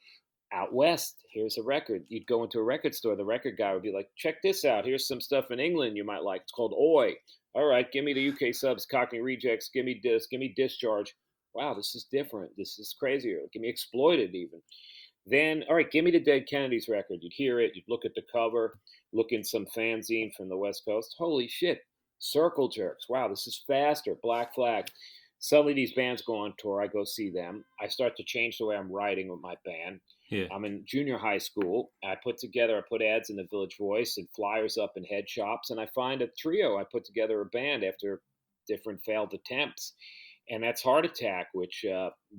Out west, here's a record. You'd go into a record store, the record guy would be like, check this out. Here's some stuff in England you might like. It's called Oi. All right, give me the UK subs, Cockney Rejects, give me Disc, give me Discharge. Wow, this is different. This is crazier. Give me Exploited even. Then, all right, give me the Dead Kennedys record. You'd hear it, you'd look at the cover, look in some fanzine from the West Coast. Holy shit. Circle Jerks. Wow, this is faster. Black Flag. Suddenly these bands go on tour. I go see them. I start to change the way I'm writing with my band. Yeah. I'm in junior high school. I put ads in the Village Voice and flyers up in head shops, and I find a trio. I put together a band after different failed attempts, and that's Heart Attack, which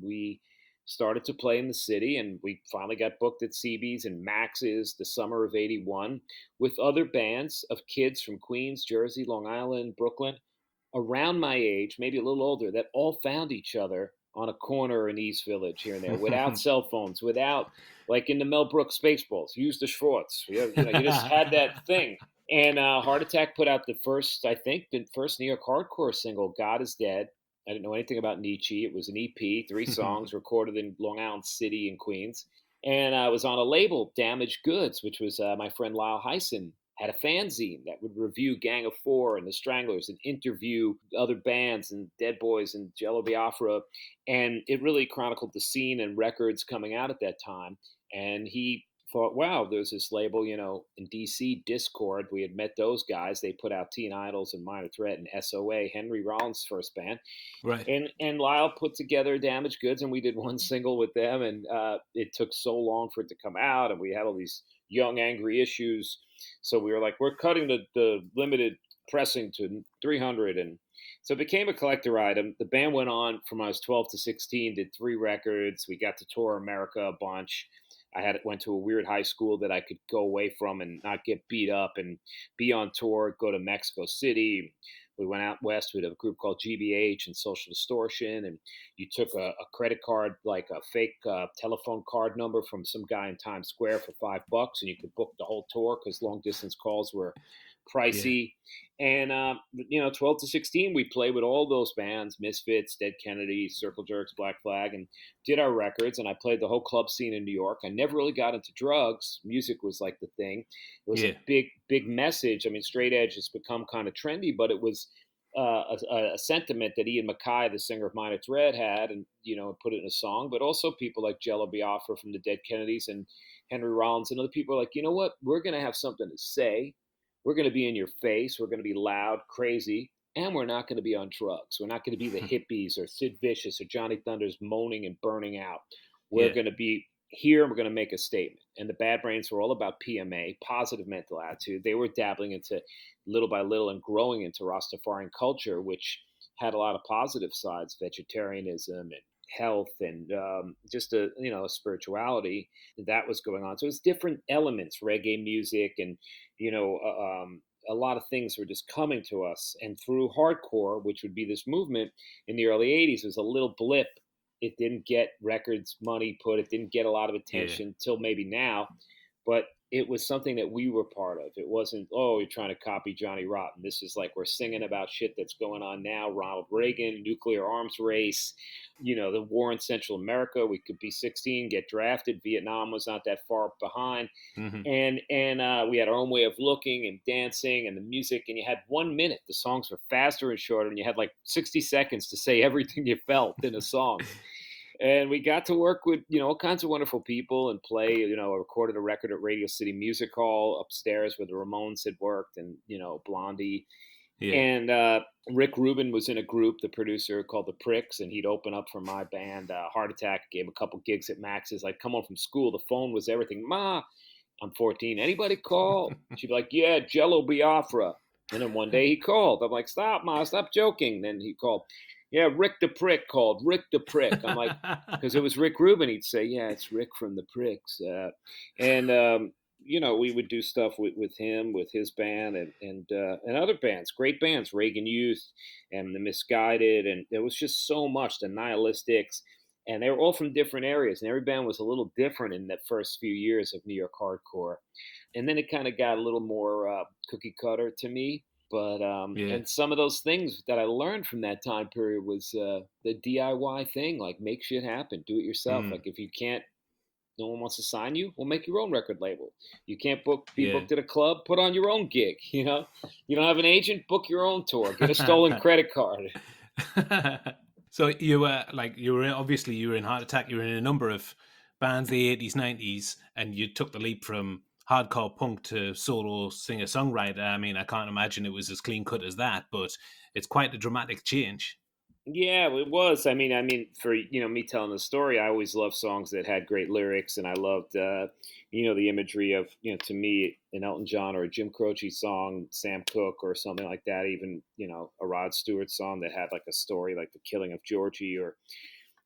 we started to play in the city, and we finally got booked at CB's and Max's the summer of '81 with other bands of kids from Queens, Jersey, Long Island, Brooklyn, around my age, maybe a little older, that all found each other on a corner in East Village here and there, without cell phones, without like in the Mel Brooks Spaceballs, use the Schwartz. You just had that thing. And Heart Attack put out the first New York hardcore single, "God Is Dead." I didn't know anything about Nietzsche. It was an EP, 3 songs recorded in Long Island City in Queens. And I was on a label, Damaged Goods, which was my friend Lyle Hyson had a fanzine that would review Gang of Four and the Stranglers and interview other bands and Dead Boys and Jello Biafra. And it really chronicled the scene and records coming out at that time. And he thought, wow, there's this label, in DC, Discord. We had met those guys. They put out Teen Idols and Minor Threat and SOA, Henry Rollins' first band. Right. And Lyle put together Damaged Goods, and we did one single with them, and it took so long for it to come out, and we had all these young angry issues, so we were like, we're cutting the limited pressing to 300, and so it became a collector item. The band went on from I was 12 to 16, did 3 records. We got to tour America a bunch. Went to a weird high school that I could go away from and not get beat up and be on tour, go to Mexico City. We went out west with a group called GBH and Social Distortion, and you took a credit card, like a fake telephone card number from some guy in Times Square for $5, and you could book the whole tour because long distance calls were Yeah. pricey. And 12 to 16, we played with all those bands: Misfits, Dead Kennedys, Circle Jerks, Black Flag, and did our records. And I played the whole club scene in New York. I never really got into drugs. Music was like the thing. It was Yeah. a big message. I mean, straight edge has become kind of trendy, but it was a sentiment that Ian MacKaye, the singer of Minor Threat, had, and put it in a song. But also people like Jello Biafra from the Dead Kennedys and Henry Rollins and other people are like, you know what? We're going to have something to say. We're going to be in your face. We're going to be loud, crazy, and we're not going to be on drugs. We're not going to be the hippies or Sid Vicious or Johnny Thunders moaning and burning out. We're Yeah. going to be here and we're going to make a statement. And the Bad Brains were all about PMA, positive mental attitude. They were dabbling into little by little and growing into Rastafarian culture, which had a lot of positive sides, vegetarianism and health and just a spirituality that was going on. So it's different elements, reggae music, and a lot of things were just coming to us. And through hardcore, which would be this movement in the early '80s, was a little blip. It didn't get records money put. It didn't get a lot of Yeah. attention till maybe now, but it was something that we were part of. It wasn't, oh, you're trying to copy Johnny Rotten. This is like we're singing about shit that's going on now. Ronald Reagan, nuclear arms race, the war in Central America. We could be 16, get drafted. Vietnam was not that far behind. Hmm. And we had our own way of looking and dancing and the music. And you had 1 minute. The songs were faster and shorter, and you had like 60 seconds to say everything you felt in a song. And we got to work with, all kinds of wonderful people and play, I recorded a record at Radio City Music Hall upstairs where the Ramones had worked and, Blondie. Yeah. And Rick Rubin was in a group, the producer, called the Pricks, and he'd open up for my band, Heart Attack, gave a couple gigs at Max's. I'd come home from school, the phone was everything. Ma, I'm 14. Anybody call? She'd be like, yeah, Jello Biafra. And then one day he called. I'm like, stop, Ma, stop joking. Then he called, yeah, Rick the Prick called. Rick the Prick. I'm like, because it was Rick Rubin. He'd say, yeah, it's Rick from the Pricks. And we would do stuff with him, with his band, and other bands, great bands, Reagan Youth and the Misguided, and there was just so much. The Nihilistics, and they were all from different areas, and every band was a little different in that first few years of New York hardcore, and then it kind of got a little more cookie cutter to me. But Yeah. and some of those things that I learned from that time period was the DIY thing, like make shit happen, do it yourself. Mm. Like if you can't, no one wants to sign you, well, make your own record label. You can't be Yeah. booked at a club, put on your own gig. You don't have an agent, book your own tour, get a stolen credit card. So you were in Heart Attack. You were in a number of bands, the 80s, 90s, and you took the leap from hardcore punk to solo singer songwriter. I mean, I can't imagine it was as clean cut as that, but it's quite a dramatic change. Yeah, it was. I mean, for me telling the story, I always loved songs that had great lyrics, and I loved the imagery of to me an Elton John or a Jim Croce song, Sam Cooke or something like that. Even a Rod Stewart song that had like a story, like the killing of Georgie or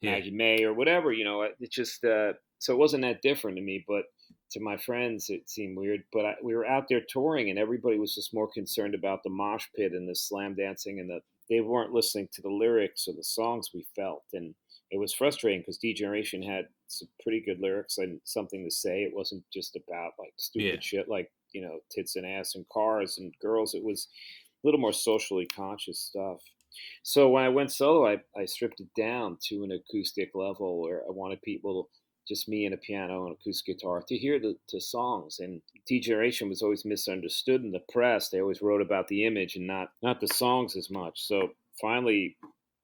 Yeah. Maggie May or whatever. It just so it wasn't that different to me, but to my friends it seemed weird. But we were out there touring, and everybody was just more concerned about the mosh pit and the slam dancing, and they weren't listening to the lyrics or the songs we felt, and it was frustrating because D Generation had some pretty good lyrics and something to say. It wasn't just about like Yeah. stupid shit like tits and ass and cars and girls. It was a little more socially conscious stuff. So when I went solo, I stripped it down to an acoustic level where I wanted people, just me and a piano and acoustic guitar, to hear the songs. And D-Generation was always misunderstood in the press. They always wrote about the image and not the songs as much. So finally,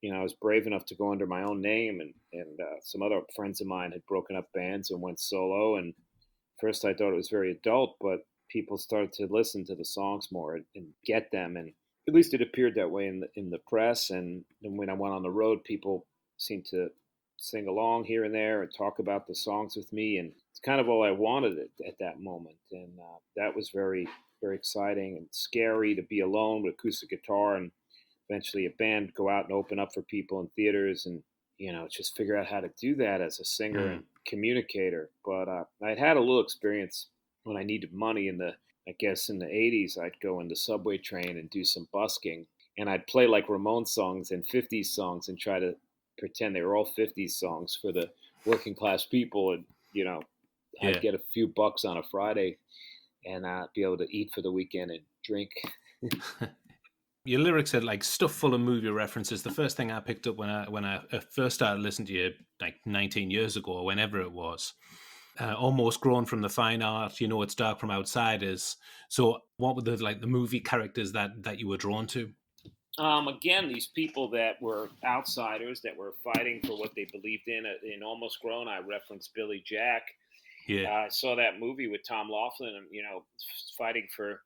I was brave enough to go under my own name, and some other friends of mine had broken up bands and went solo. And first I thought it was very adult, but people started to listen to the songs more and get them, and at least it appeared that way in the press. And then when I went on the road, people seemed to sing along here and there and talk about the songs with me, and it's kind of all I wanted at that moment. And that was very, very exciting and scary to be alone with acoustic guitar and eventually a band go out and open up for people in theaters, and just figure out how to do that as a singer Mm. and communicator. But I'd had a little experience when I needed money I guess in the 80s. I'd go in the subway train and do some busking, and I'd play like Ramones songs and 50s songs and try to pretend they were all 50s songs for the working class people. And I'd Yeah. get a few bucks on a Friday and be able to eat for the weekend and drink. Your lyrics are like stuff full of movie references. The first thing I picked up when I first started listening to you, like 19 years ago or whenever it was, almost grown from the fine art. It's dark from outsiders. So, what were the movie characters that you were drawn to? Again, these people that were outsiders that were fighting for what they believed in. In Almost Grown, I referenced Billy Jack. Yeah. I saw that movie with Tom Laughlin, and fighting for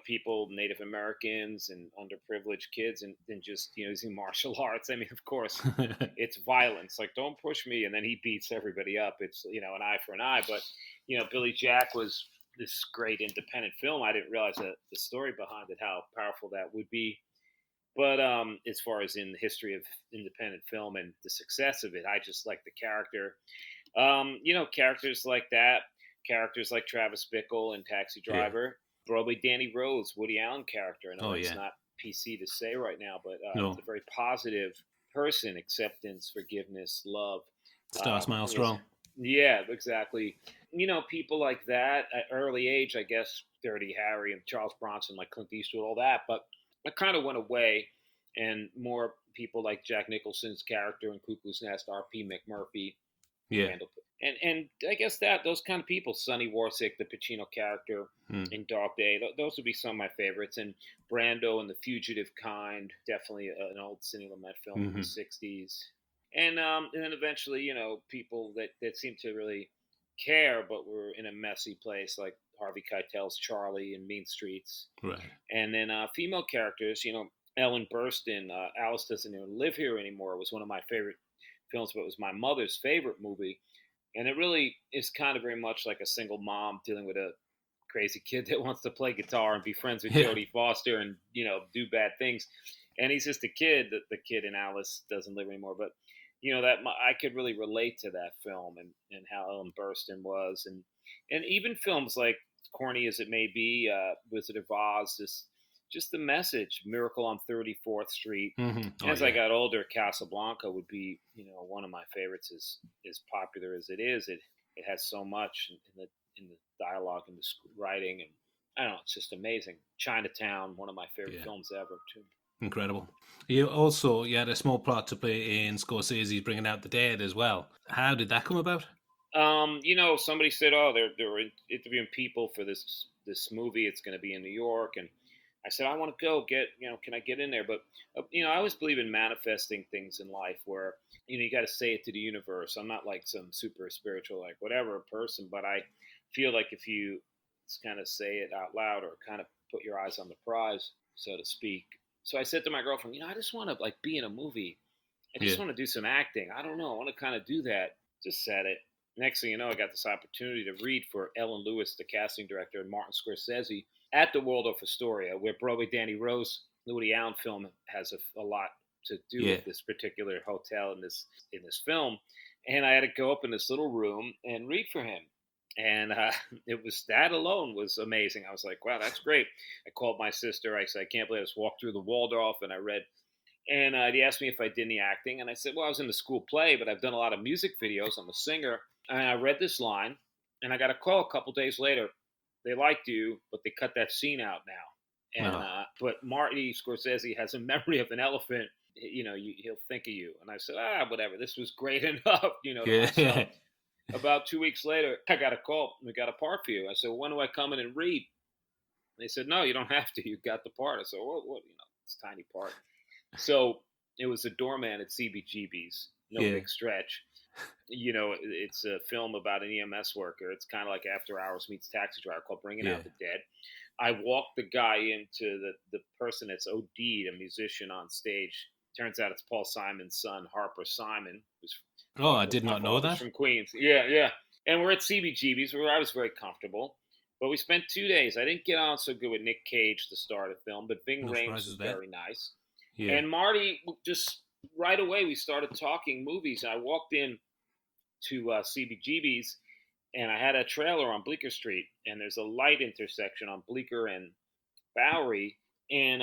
people, Native Americans and underprivileged kids, and just using martial arts. I mean, of course, it's violence. Like, don't push me, and then he beats everybody up. It's an eye for an eye. But Billy Jack was this great independent film. I didn't realize the story behind it, how powerful that would be. But as far as in the history of independent film and the success of it, I just like the character. Characters like that, characters like Travis Bickle and Taxi Yeah. Driver, probably Danny Rose, Woody Allen character. I know Oh that's yeah. not PC to say right now, but it's No. a very positive person: acceptance, forgiveness, love. Star Smile Yes, Strong. yeah, exactly. People like that at early age, I guess, Dirty Harry and Charles Bronson, like Clint Eastwood, all that. But it kind of went away, and more people like Jack Nicholson's character in Cuckoo's Nest, R.P. McMurphy, Yeah. Randall, and I guess that those kind of people, Sonny Warsick, the Pacino character Mm. in Dog Day, those would be some of my favorites. And Brando and The Fugitive Kind, definitely an old Sidney Lumet film from the Hmm. '60s. And then eventually, people that seem to really care, but were in a messy place, like Harvey Keitel's Charlie and Mean Streets, Right. and then female characters, Ellen Burstyn, Alice Doesn't Even Live Here Anymore was one of my favorite films, but it was my mother's favorite movie, and it really is kind of very much like a single mom dealing with a crazy kid that wants to play guitar and be friends with Yeah. Jodie Foster and do bad things. And he's just a kid. The kid in Alice Doesn't Live Anymore. But I could really relate to that film and how Ellen Burstyn was, and even films like corny as it may be, Wizard of Oz, just the message, Miracle on 34th Street. Oh As I yeah. got older, Casablanca would be one of my favorites. As popular as it is, it has so much in the dialogue and the writing, and I don't know, it's just amazing. Chinatown, one of my favorite Yeah. films ever too. Incredible. You had a small part to play in Scorsese's Bringing Out the Dead as well. How did that come about? Somebody said, "Oh, they're interviewing people for this movie. It's going to be in New York," and I said, "I want to go. Can I get in there?" But I always believe in manifesting things in life, where you got to say it to the universe. I'm not like some super spiritual, like whatever person, but I feel like if you kind of say it out loud or kind of put your eyes on the prize, so to speak. So I said to my girlfriend, I just want to like be in a movie. I just Yeah. want to do some acting. I don't know. I want to kind of do that. Just said it. Next thing you know, I got this opportunity to read for Ellen Lewis, the casting director, and Martin Scorsese at the Waldorf Astoria, where Broadway Danny Rose, the Woody Allen film, has a lot to do Yeah. with this particular hotel in this film. And I had to go up in this little room and read for him. And it was that alone was amazing. I was like, wow, that's great. I called my sister. I said, I can't believe I just walked through the Waldorf and I read. And he asked me if I did any acting, and I said, "Well, I was in the school play, but I've done a lot of music videos. I'm a singer." And I read this line, and I got a call a couple days later. They liked you, but they cut that scene out now. And Oh. but Marty Scorsese has a memory of an elephant. He'll think of you. And I said, whatever. This was great enough, to myself. Yeah. About 2 weeks later, I got a call. We got a part for you. I said, well, when do I come in and read? They said, no, you don't have to. You got the part. I said, what? It's a tiny part. So it was a doorman at CBGB's. No Yeah. big stretch. It's a film about an EMS worker. It's kind of like After Hours meets Taxi Driver, called Bringing Yeah. Out the Dead. I walked the guy into the person that's OD'd, a musician on stage. Turns out it's Paul Simon's son, Harper Simon, who's Oh, I did my not know father's that. from Queens. Yeah, yeah. And we're at CBGB's where I was very comfortable. But we spent 2 days. I didn't get on so good with Nick Cage to start a film, but Ving No Rhames surprises was there. very nice. Yeah. And Marty just right away we started talking movies. I walked in to CBGB's and I had a trailer on Bleecker Street, and there's a light intersection on Bleecker and Bowery, and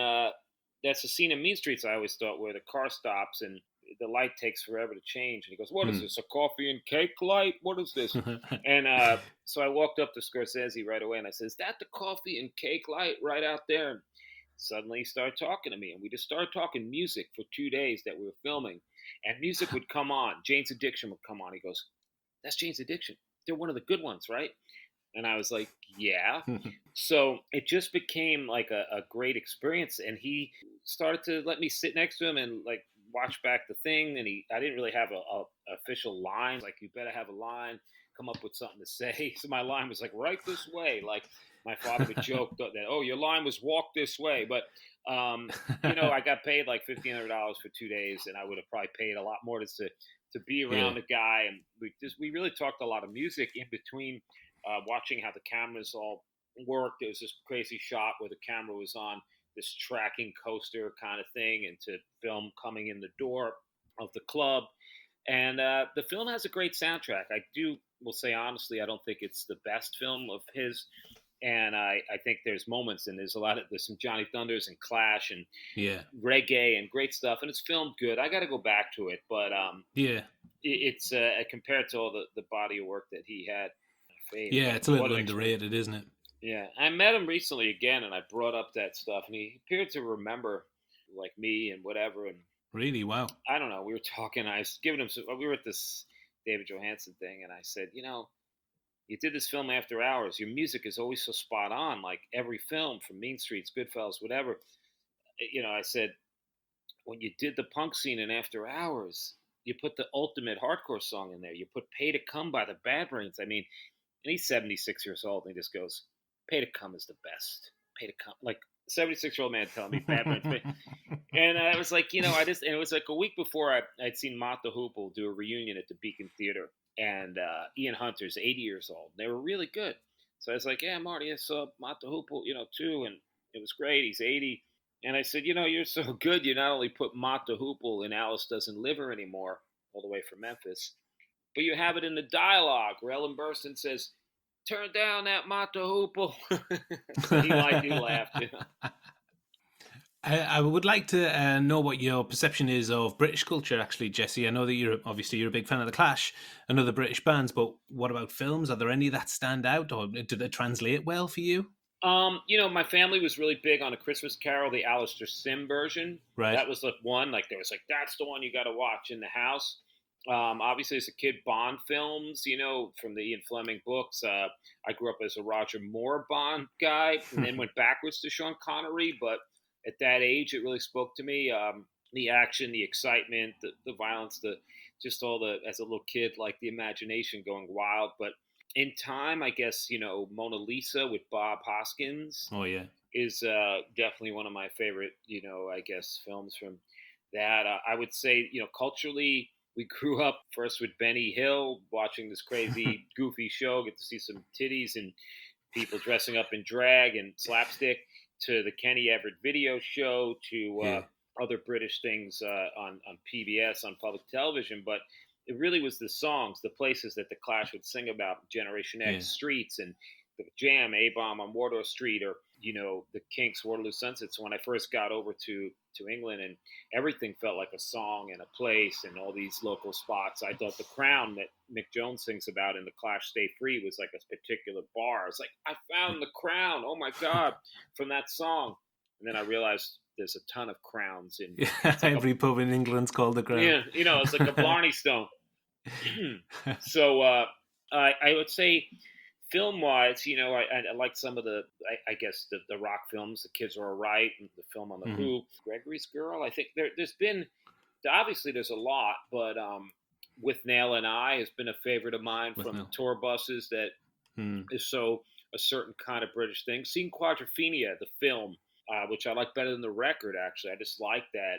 that's a scene in Mean Streets I always thought where the car stops and the light takes forever to change. And he goes, "What is Hmm. this? A coffee and cake light? What is this?" And so I walked up to Scorsese right away and I said, "Is that the coffee and cake light right out there?" And suddenly he started talking to me, and we just started talking music for 2 days that we were filming, and music would come on. Jane's Addiction would come on. He goes, "That's Jane's Addiction. They're one of the good ones, right?" And I was like, "Yeah." So it just became like a great experience, and he started to let me sit next to him and like watch back the thing. And I didn't really have a official line. Like, you better have a line, come up with something to say. So my line was like, "Right this way." Like my father would joke that, "Oh, your line was walk this way." But I got paid like $1,500 for 2 days, and I would have probably paid a lot more to be Yeah. around the guy. And we really talked a lot of music in between, watching how the cameras all worked. There was this crazy shot where the camera was on this tracking coaster kind of thing, and to film coming in the door of the club. And the film has a great soundtrack. Will say honestly, I don't think it's the best film of his. And I think there's moments, and there's some Johnny Thunders and Clash and Yeah. reggae and great stuff, and it's filmed good. I got to go back to it, but Yeah. it's compared to all the body of work that he had, fave. Yeah. But It's a what little an experience! underrated, isn't it? Yeah, I met him recently again, and I brought up that stuff, and he appeared to remember like me and whatever. And Really? Wow. I don't know. We were talking. I was giving him. We were at this David Johansen thing, and I said, you did this film After Hours. Your music is always so spot on. Like every film from Mean Streets, Goodfellas, whatever. I said, when you did the punk scene in After Hours, you put the ultimate hardcore song in there. You put "Pay to Come" by the Bad Brains. I mean, and he's 76 years old, and he just goes, "Pay to Come is the best. Pay to Come." Like 76-year-old man telling me Bad Brains. And I was like, and it was like a week before I'd seen Mott the Hoople do a reunion at the Beacon Theater, and Ian Hunter's 80 years old. They were really good. So I was like, yeah, Marty, I saw Mott the Hoople, too, and it was great. He's 80. And I said, you're so good. You not only put Mott the Hoople in Alice Doesn't Live Her Anymore, all the way from Memphis, but you have it in the dialogue where Ellen Burstyn says, "Turn down that Mott the Hoople." So he laughed. I would like to know what your perception is of British culture, actually, Jesse. I know that you're a big fan of the Clash and other British bands, but what about films? Are there any that stand out, or do they translate well for you? My family was really big on A Christmas Carol, the Alistair Sim version. Right. That was like one, like there was like that's the one you got to watch in the house. Obviously, as a kid, Bond films, from the Ian Fleming books. I grew up as a Roger Moore Bond guy, and then went backwards to Sean Connery. But at that age, it really spoke to me. The action, the excitement, the violence, the just all the as a little kid, like the imagination going wild. But in time, I guess Mona Lisa with Bob Hoskins Oh yeah. is definitely one of my favorite, I guess films from that. I would say, culturally, we grew up first with Benny Hill, watching this crazy, goofy show, get to see some titties and people dressing up in drag and slapstick, to the Kenny Everett video show, to Yeah. other British things on PBS, on public television. But it really was the songs, the places that the Clash would sing about, Generation Yeah. X, Streets, and the Jam, A-Bomb on Wardour Street, or the Kinks, Waterloo Sunset. So when I first got over to England, and everything felt like a song and a place, and all these local spots. I thought the Crown that Mick Jones sings about in the Clash "Stay Free" was like a particular bar. It's like, I found the Crown. Oh my God, from that song. And then I realized there's a ton of crowns in. It's like Every pub in England's called the Crown. yeah, it's like a Blarney Stone. So I would say, film wise, I like some of the, I guess the rock films. The Kids Are Alright, and the film on the Who, Gregory's Girl. I think there's been, obviously there's a lot, but With Nail and I has been a favorite of mine, With from Nail. tour buses, that is so a certain kind of British thing. Seeing Quadrophenia, the film, which I like better than the record, actually. I just like that.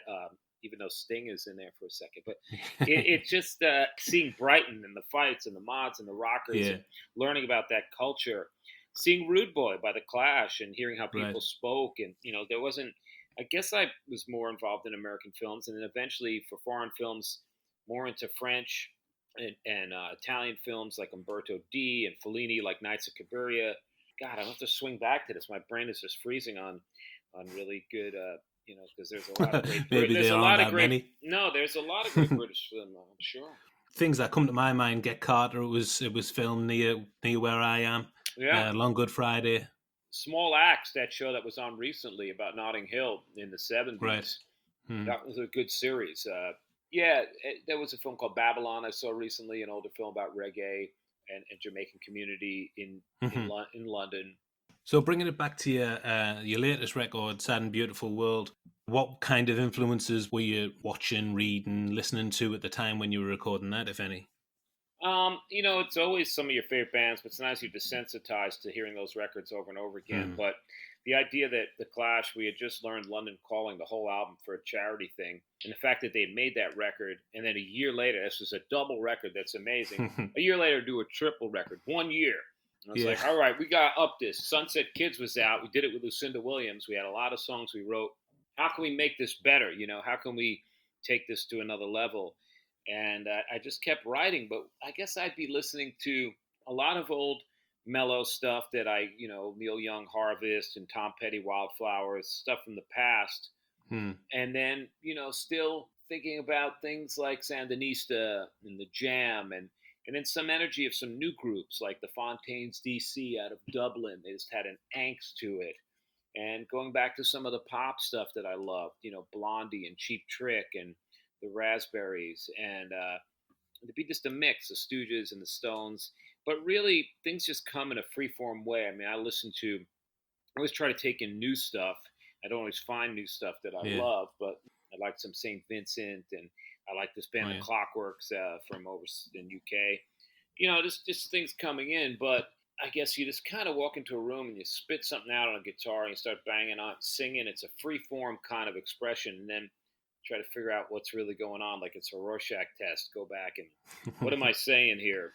Even though Sting is in there for a second. But it's just seeing Brighton and the fights and the mods and the rockers, Yeah. and learning about that culture. Seeing Rude Boy by the Clash and hearing how people Right. spoke. And, there wasn't, I guess I was more involved in American films, and then eventually for foreign films, more into French and Italian films like Umberto D, and Fellini, like Nights of Cabiria. God, I have to swing back to this. My brain is just freezing on really good, because there's a lot of great. Maybe There's there a aren't lot of that great. many. No, there's a lot of great British film. I'm sure. Things that come to my mind: Get Carter. It was filmed near where I am. Yeah, Long Good Friday. Small Axe, that show that was on recently about Notting Hill in the '70s. Right. That was a good series. Yeah, there was a film called Babylon I saw recently, an older film about reggae and Jamaican community in London. So bringing it back to your latest record, Sad and Beautiful World, what kind of influences were you watching, reading, listening to at the time when you were recording that, if any? It's always some of your favorite bands, but sometimes you're desensitized to hearing those records over and over again. But the idea that the Clash, we had just learned London Calling, the whole album, for a charity thing, and the fact that they had made that record, and then a year later, this was a double record, that's amazing. A year later, do a triple record, 1 year. And I was like, all right, we got to up this. Sunset Kids was out. We did it with Lucinda Williams. We had a lot of songs we wrote. How can we make this better? How can we take this to another level? And I just kept writing, but I guess I'd be listening to a lot of old mellow stuff that Neil Young, Harvest, and Tom Petty, Wildflowers, stuff from the past. And then, still thinking about things like Sandinista and the Jam, and then some energy of some new groups like the Fontaines DC out of Dublin. They just had an angst to it. And going back to some of the pop stuff that I loved, Blondie and Cheap Trick and the Raspberries, and it'd be just a mix, the Stooges and the Stones. But really, things just come in a free-form way. I mean, I always try to take in new stuff. I don't always find new stuff that I love, but I like some St. Vincent and I like this Oh band, The yeah. Clockworks, from over in UK. Just things coming in, but I guess you just kind of walk into a room and you spit something out on a guitar and you start banging on, singing. It's a free form kind of expression, and then try to figure out what's really going on, like it's a Rorschach test. Go back and what am I saying here?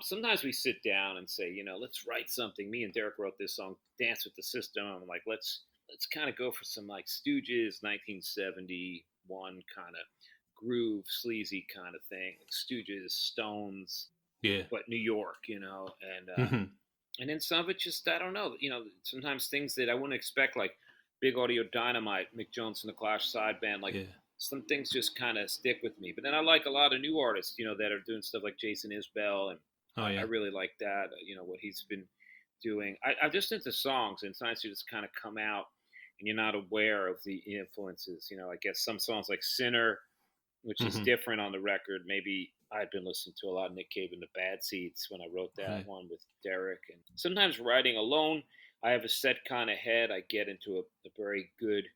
Sometimes we sit down and say, let's write something. Me and Derek wrote this song, "Dance with the System." I'm like, let's kind of go for some like Stooges, 1971 kind of groove, sleazy kind of thing, like Stooges, Stones, Yeah. but New York, Hmm. and then some of it just I don't know, sometimes things that I wouldn't expect, like Big Audio Dynamite, Mick Jones and the Clash side band, like Yeah. some things just kind of stick with me. But then I like a lot of new artists, that are doing stuff like Jason Isbell, and Oh I yeah. really like that. What he's been doing. I'm just into songs, and sometimes you just kind of come out and you're not aware of the influences. I guess some songs like Sinner, which is Hmm. different on the record. Maybe I'd been listening to a lot of Nick Cave and the Bad Seeds when I wrote that Right. one with Derek. And sometimes writing alone, I have a set kind of head. I get into a very good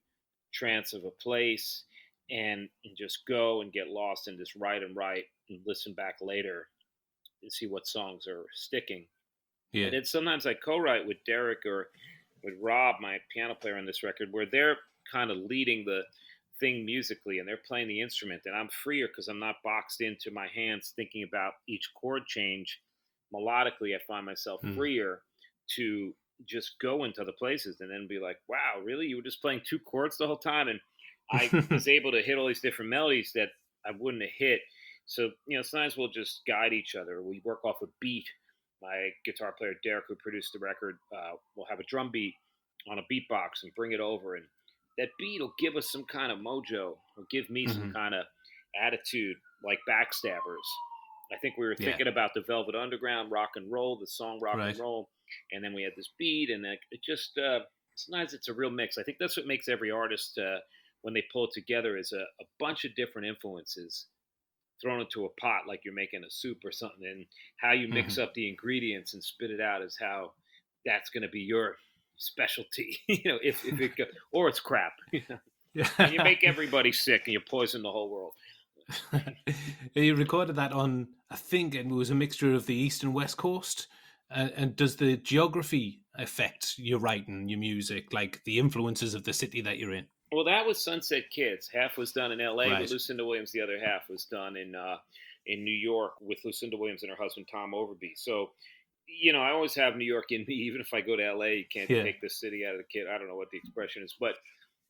trance of a place, and just go and get lost and just write and listen back later and see what songs are sticking. Yeah. And then sometimes I co-write with Derek or with Rob, my piano player on this record, where they're kind of leading the thing musically and they're playing the instrument, and I'm freer because I'm not boxed into my hands thinking about each chord change. Melodically, I find myself Mm. freer to just go into the places and then be like, wow, really? You were just playing two chords the whole time? And I was able to hit all these different melodies that I wouldn't have hit. So, sometimes we'll just guide each other. We work off a beat. My guitar player, Derek, who produced the record, will have a drum beat on a beatbox and bring it over. And that beat will give us some kind of mojo, will give me some Hmm. kind of attitude, like Backstabbers. I think we were Yeah. thinking about the Velvet Underground, rock and roll, the song rock and Right. roll, and then we had this beat, and it just sometimes it's a real mix. I think that's what makes every artist when they pull it together is a bunch of different influences thrown into a pot like you're making a soup or something, and how you mix Hmm. up the ingredients and spit it out is how that's going to be your specialty. If it go, or it's crap, and you Yeah. make everybody sick and you poison the whole world. You recorded that on, I think it was a mixture of the East and West Coast. And does the geography affect your writing, your music, like the influences of the city that you're in? Well, that was Sunset Kids. Half was done in L.A. with Right. Lucinda Williams. The other half was done in New York with Lucinda Williams and her husband Tom Overby. So, I always have New York in me. Even if I go to L.A., you can't Yeah. take the city out of the kid. I don't know what the expression is, but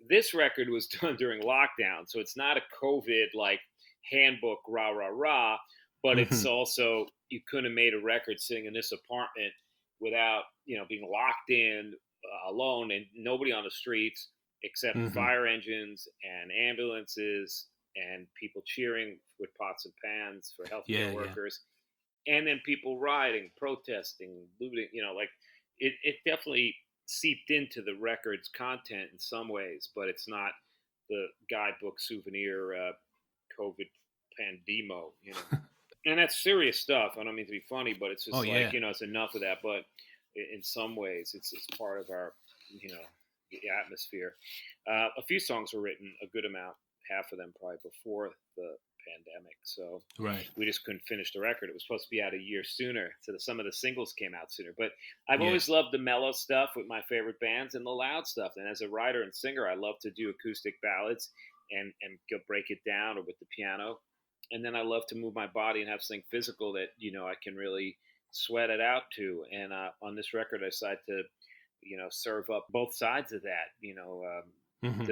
this record was done during lockdown, so it's not a COVID like handbook rah rah rah. But it's Hmm. also you couldn't have made a record sitting in this apartment without being locked in alone and nobody on the streets except Hmm. fire engines and ambulances and people cheering with pots and pans for Yeah. healthcare Yeah. workers, and then people rioting, protesting, looting. Like it definitely seeped into the record's content in some ways, but it's not the guidebook souvenir COVID pandemo. And that's serious stuff. I don't mean to be funny, but it's Oh just like yeah. it's enough of that. But in some ways, it's part of our you know atmosphere. A few songs were written, a good amount, half of them probably before the pandemic. So Right. we just couldn't finish the record. It was supposed to be out a year sooner, so some of the singles came out sooner. But I've Yeah. always loved the mellow stuff with my favorite bands and the loud stuff. And as a writer and singer, I love to do acoustic ballads and go break it down or with the piano. And then I love to move my body and have something physical that I can really sweat it out to. And on this record, I decided to serve up both sides of that. Hmm.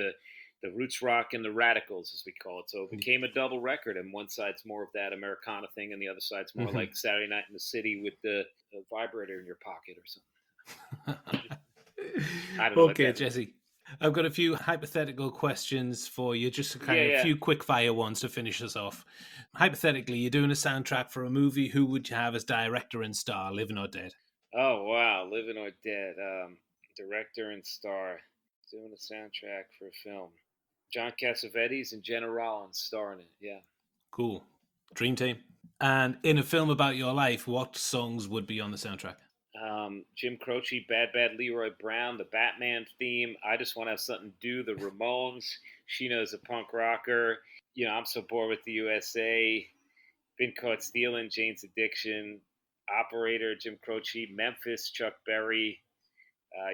The roots rock and the radicals, as we call it. So it became a double record, and one side's more of that Americana thing, and the other side's more Hmm. like Saturday Night in the City with the vibrator in your pocket or something. I don't know what Okay, that means. Jesse. I've got a few hypothetical questions for you, just kind Yeah, of a yeah. few quick fire ones to finish us off. Hypothetically, you're doing a soundtrack for a movie. Who would you have as director and star, living or dead? Oh wow, living or dead. Director and star doing a soundtrack for a film. John Cassavetes and Jenna Rollins starring it. Yeah. Cool. Dream team. And in a film about your life, what songs would be on the soundtrack? Jim Croce, Bad Bad Leroy Brown, the Batman theme. I just want to have something to do. The Ramones. Shino's a punk rocker. I'm so bored with the USA. Been Caught Stealing, Jane's Addiction. Operator, Jim Croce. Memphis, Chuck Berry.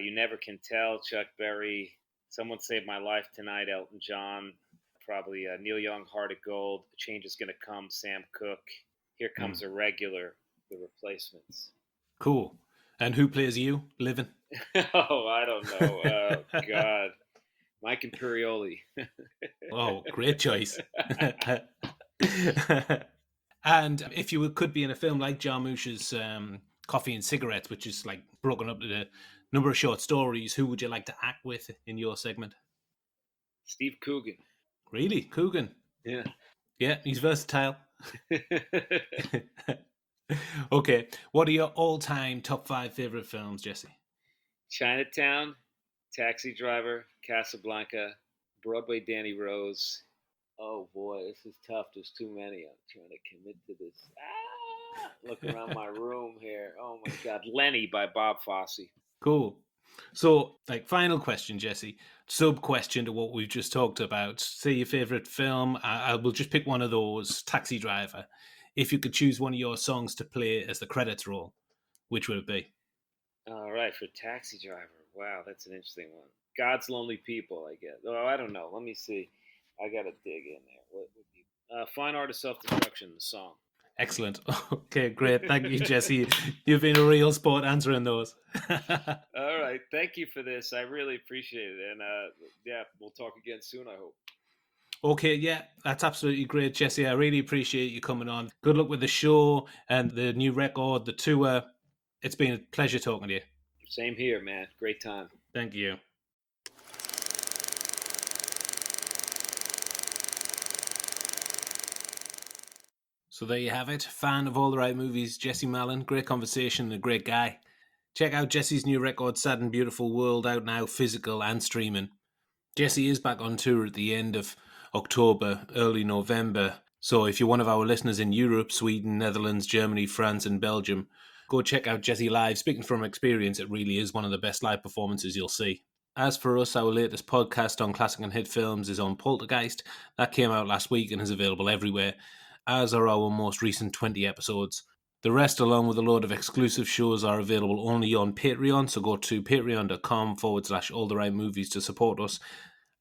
You Never Can Tell, Chuck Berry. Someone Saved My Life Tonight, Elton John. Probably Neil Young, Heart of Gold. A Change Is Gonna Come, Sam Cooke. Here Comes a Regular, The Replacements. Cool. And who plays you, living? Oh, I don't know. God. Mike Imperioli. Oh, great choice. And if you could be in a film like Jarmusch's Coffee and Cigarettes, which is like broken up into a number of short stories, who would you like to act with in your segment? Steve Coogan. Really? Coogan? Yeah. Yeah, he's versatile. Okay, what are your all-time top 5 favorite films, Jesse? Chinatown, Taxi Driver, Casablanca, Broadway Danny Rose. Oh boy, this is tough. There's too many. I'm trying to commit to this. Look around my room here. Oh my God, Lenny by Bob Fosse. Cool. So, like, final question, Jesse. Sub question to what we've just talked about. Say your favorite film. I will just pick one of those. Taxi Driver. If you could choose one of your songs to play as the credits roll, which would it be? All right, for Taxi Driver. Wow, that's an interesting one. God's Lonely People, I guess. Oh, I don't know. Let me see. I gotta dig in there. What would be Fine Art of Self-Destruction, the song. Excellent. Okay, great. Thank you, Jesse. You've been a real sport answering those. All right. Thank you for this. I really appreciate it. And yeah, we'll talk again soon, I hope. Okay, yeah, that's absolutely great, Jesse. I really appreciate you coming on. Good luck with the show and the new record, the tour. It's been a pleasure talking to you. Same here, man. Great time. Thank you. So there you have it. Fan of all the right movies, Jesse Malin. Great conversation and a great guy. Check out Jesse's new record, Sad and Beautiful World, out now, physical and streaming. Jesse is back on tour at the end of October, early November. So if you're one of our listeners in Europe, Sweden, Netherlands, Germany, France and Belgium, go check out Jesse live. Speaking from experience, it really is one of the best live performances you'll see. As for us, our latest podcast on classic and hit films is on Poltergeist. That came out last week and is available everywhere, as are our most recent 20 episodes. The rest, along with a load of exclusive shows, are available only on Patreon, so go to patreon.com/alltherightmovies to support us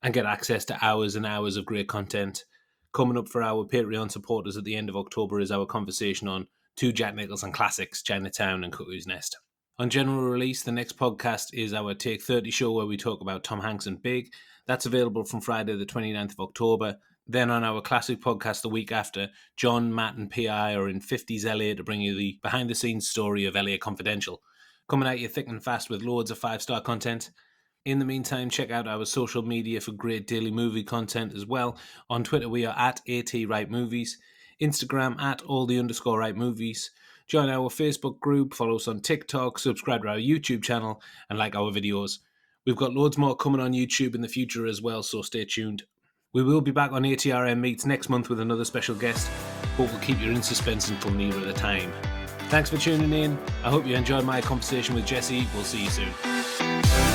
and get access to hours and hours of great content. Coming up for our Patreon supporters at the end of October is our conversation on two Jack Nicholson classics, Chinatown and Cuckoo's Nest. On general release, the next podcast is our Take 30 show where we talk about Tom Hanks and Big. That's available from Friday the 29th of October. Then on our classic podcast the week after, John, Matt and PI are in 50s LA to bring you the behind-the-scenes story of LA Confidential. Coming at you thick and fast with loads of 5-star content. In the meantime, check out our social media for great daily movie content as well. On Twitter, we are at ATRightMovies. Instagram at @all_rightmovies. Join our Facebook group, follow us on TikTok, subscribe to our YouTube channel, and like our videos. We've got loads more coming on YouTube in the future as well, so stay tuned. We will be back on ATRM Meets next month with another special guest, but we'll keep you in suspense until nearer the time. Thanks for tuning in. I hope you enjoyed my conversation with Jesse. We'll see you soon.